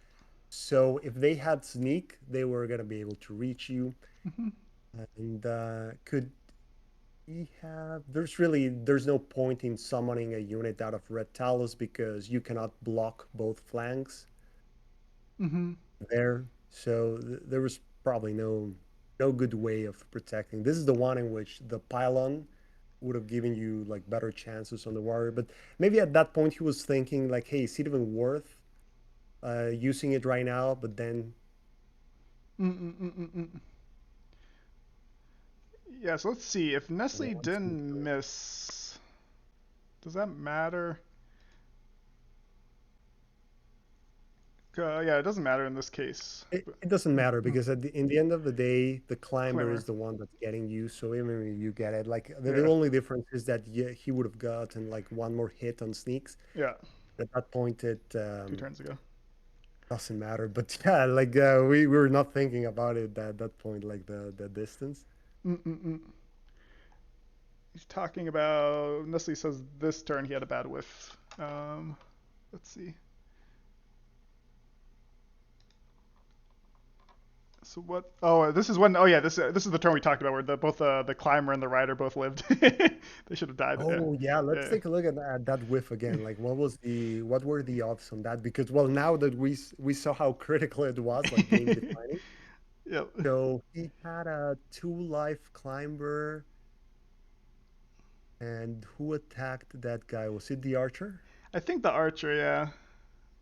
So if they had sneak, they were gonna be able to reach you. Mm-hmm. And could he have? There's no point in summoning a unit out of Red Talus because you cannot block both flanks Mm-hmm. there. So there was probably no good way of protecting. This is the one in which the pylon would have given you like better chances on the warrior. But maybe at that point he was thinking like, hey, is it even worth using it right now? But then Mm-mm-mm-mm-mm. Yeah, so let's see. If Nestle once we didn't go. miss, does that matter? Yeah, it doesn't matter in this case. It doesn't matter because in the end of the day, the climber Climber. is the one that's getting you. So even if you get it, like the Yeah, only difference is that yeah, he would have gotten like one more hit on sneaks. yeah. At that point, it 2 turns ago. doesn't matter. But yeah, like we were not thinking about it at that point, like the distance. Mm-mm-mm. He's talking about. Nestle says this turn he had a bad whiff. Let's see. So what? Oh, this is when. Oh yeah, this is the turn we talked about where both the climber and the rider both lived. They should have died. Yeah, Oh yeah, let's yeah. take a look at that whiff again. Like, what were the odds on that? Because well, now that we saw how critical it was, like game defining. Yep. So he had a two life climber, and who attacked that guy? Was it the archer? I think the archer. Yeah,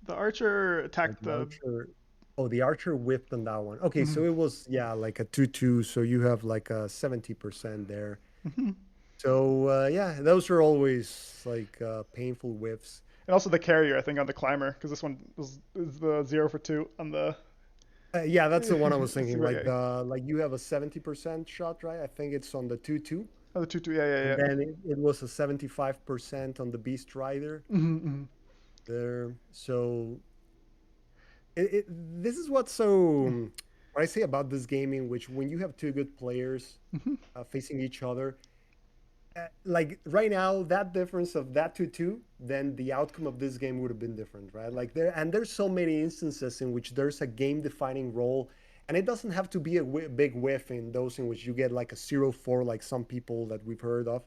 the archer Like attacked the the. archer. Oh, the archer whipped on that one. Okay, Mhm. so it was yeah, like a 2-2. So you have like a 70% there. Mhm. So yeah, those are always like painful whiffs. And also the carrier, I think, on the climber, because this one is the 0 for 2 on the. Yeah, that's the one I was thinking. Zero, Like yeah. like you have a 70% shot, right? I think it's on the 2-2. Oh, the 2 2, yeah, yeah, And yeah. then it was a 75% on the Beast Rider Mm-hmm. there. So this is what's so what I say about this game in which when you have two good players Mm-hmm. facing each other, like right now, that difference of that 2-2, then the outcome of this game would have been different, right? Like there's so many instances in which there's a game defining role, and it doesn't have to be a big whiff in those in which you get like a 0-4, like some people that we've heard of.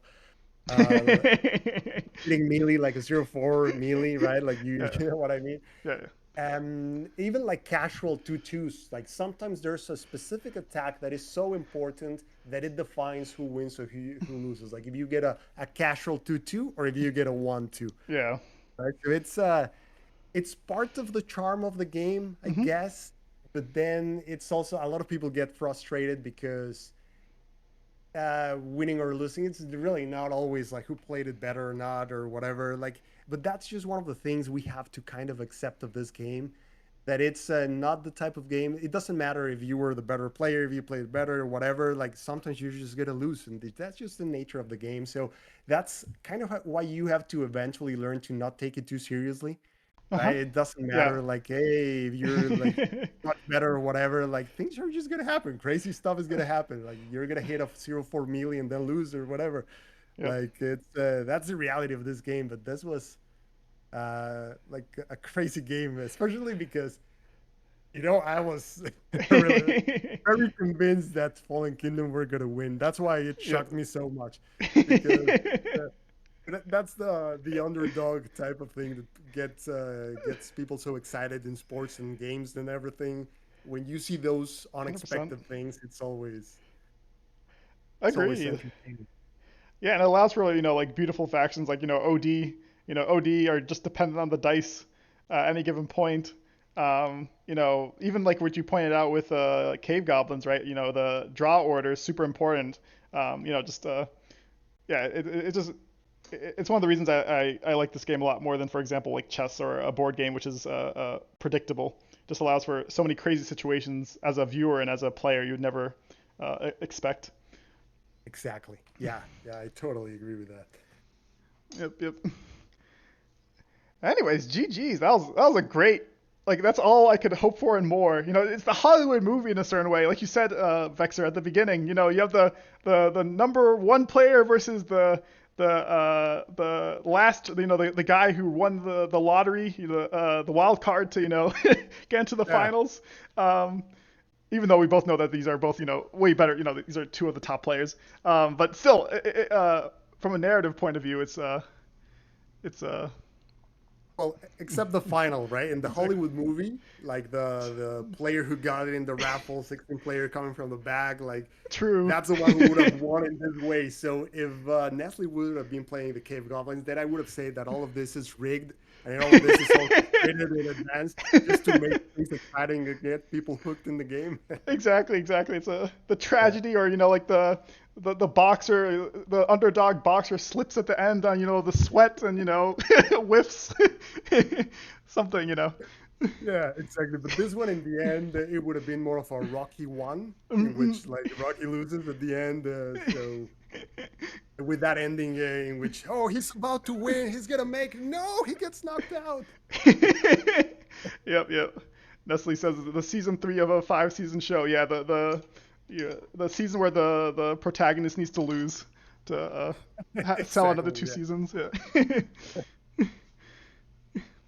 Uh, Hitting melee like a 0-4 melee, right? Like you, Yeah, you know what I mean? yeah, yeah. Even like casual 2-2s, like sometimes there's a specific attack that is so important that it defines who wins or who loses. Like if you get a casual 2-2 or if you get a 1-2, Yeah. right? So it's part of the charm of the game, I Mm-hmm. guess. But then it's also a lot of people get frustrated because winning or losing, it's really not always like who played it better or not or whatever. Like, but that's just one of the things we have to kind of accept of this game. That it's not the type of game. It doesn't matter if you were the better player, if you played better, or whatever. Like sometimes you're just gonna lose, and that's just the nature of the game. So that's kind of why you have to eventually learn to not take it too seriously, Uh-huh. right? It doesn't Yeah. matter. Like, hey, if you're like much better or whatever, like things are just gonna happen. Crazy stuff is gonna happen. Like you're gonna hit a 0-4 melee and then lose or whatever. Yep. Like it's that's the reality of this game. But this was like a crazy game, especially because I was really very convinced that Fallen Kingdom were gonna win. That's why it Yep. shocked me so much because uh, that's the underdog type of thing that gets people so excited in sports and games and everything. When you see those 100%. unexpected things, it's always Agreed. entertaining. Yeah, and it allows for like beautiful factions like OD. OD are just dependent on the dice at any given point. Even like what you pointed out with like cave goblins, right? The draw order is super important. Just yeah, it's one of the reasons I like this game a lot more than, for example, like chess or a board game, which is predictable. Just allows for so many crazy situations as a viewer and as a player you'd never expect. Exactly. Yeah. Yeah. I totally agree with that. Yep, yep. Anyways, GG's. That was a great. Like that's all I could hope for and more. It's the Hollywood movie in a certain way. Like you said, Vexer at the beginning. You have the number one player versus the last. The guy who won the lottery, the wild card to get into the Yeah. finals. Um, Even though we both know that these are both way better. These are two of the top players. But still, from a narrative point of view, it's Well, except the final, right? In the exactly Hollywood movie, like the player who got it in the raffle, 16 player coming from the back, like true. that's the one who would have won in this way. So if Nestle would have been playing the Cave Goblins, then I would have said that all of this is rigged and all of this is all created in advance just to make things exciting and get people hooked in the game. Exactly. It's the Yeah. tragedy, or like the boxer, the underdog boxer slips at the end on the sweat and whiffs something. Yeah, exactly. But this one, in the end, it would have been more of a Rocky one, in Mm-mm. which like Rocky loses at the end. So with that ending, in which he's about to win, he's gonna make it. No, he gets knocked out. Yep. Nestle says the season 3 of a 5 season show. Yeah, the season where the protagonist needs to lose to sell another Exactly. two Yeah. seasons. Yeah.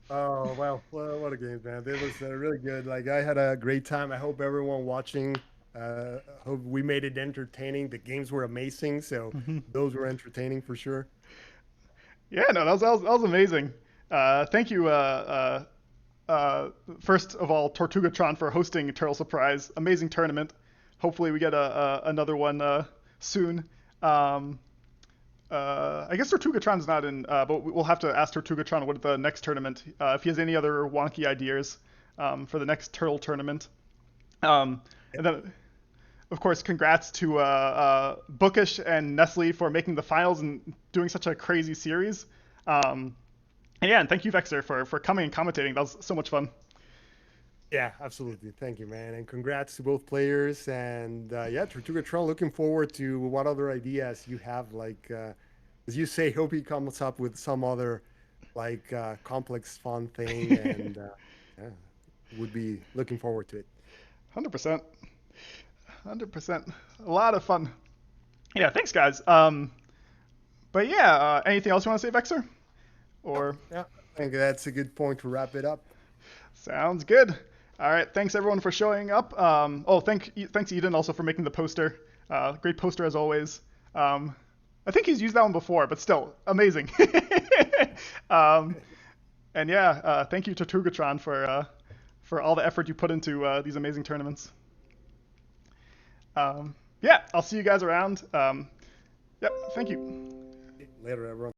Oh well, what a game, man! It was really good. Like I had a great time. I hope everyone watching. Hope we made it entertaining. The games were amazing, so Mhm. those were entertaining for sure. Yeah, no, that was amazing. Thank you, first of all, Tortugatron for hosting Turtle Surprise. Amazing tournament. Hopefully, we get another one soon. Um, I guess Tortugatron's not in, but we'll have to ask Tortugatron what the next tournament, if he has any other wonky ideas for the next Turtle tournament. And then, of course, congrats to Bookish and Nestle for making the finals and doing such a crazy series. Um, and yeah, and thank you, Vexer, for coming and commentating. That was so much fun. Yeah, absolutely. Thank you, man. And congrats to both players. And yeah, Tortuga Tron, looking forward to what other ideas you have. Like, as you say, hope he comes up with some other like complex, fun thing. And yeah, would be looking forward to it. 100%. 100%. A lot of fun. Yeah, thanks, guys. But yeah, anything else you want to say, Vexer? Yep. Or Yeah, I think that's a good point to wrap it up. sounds good. All right, thanks everyone for showing up. Thanks Eden also for making the poster. Great poster as always. I think he's used that one before, but still amazing. um, and yeah, thank you to Tugatron for all the effort you put into these amazing tournaments. Yeah, I'll see you guys around. Yep, thank you. Later, everyone.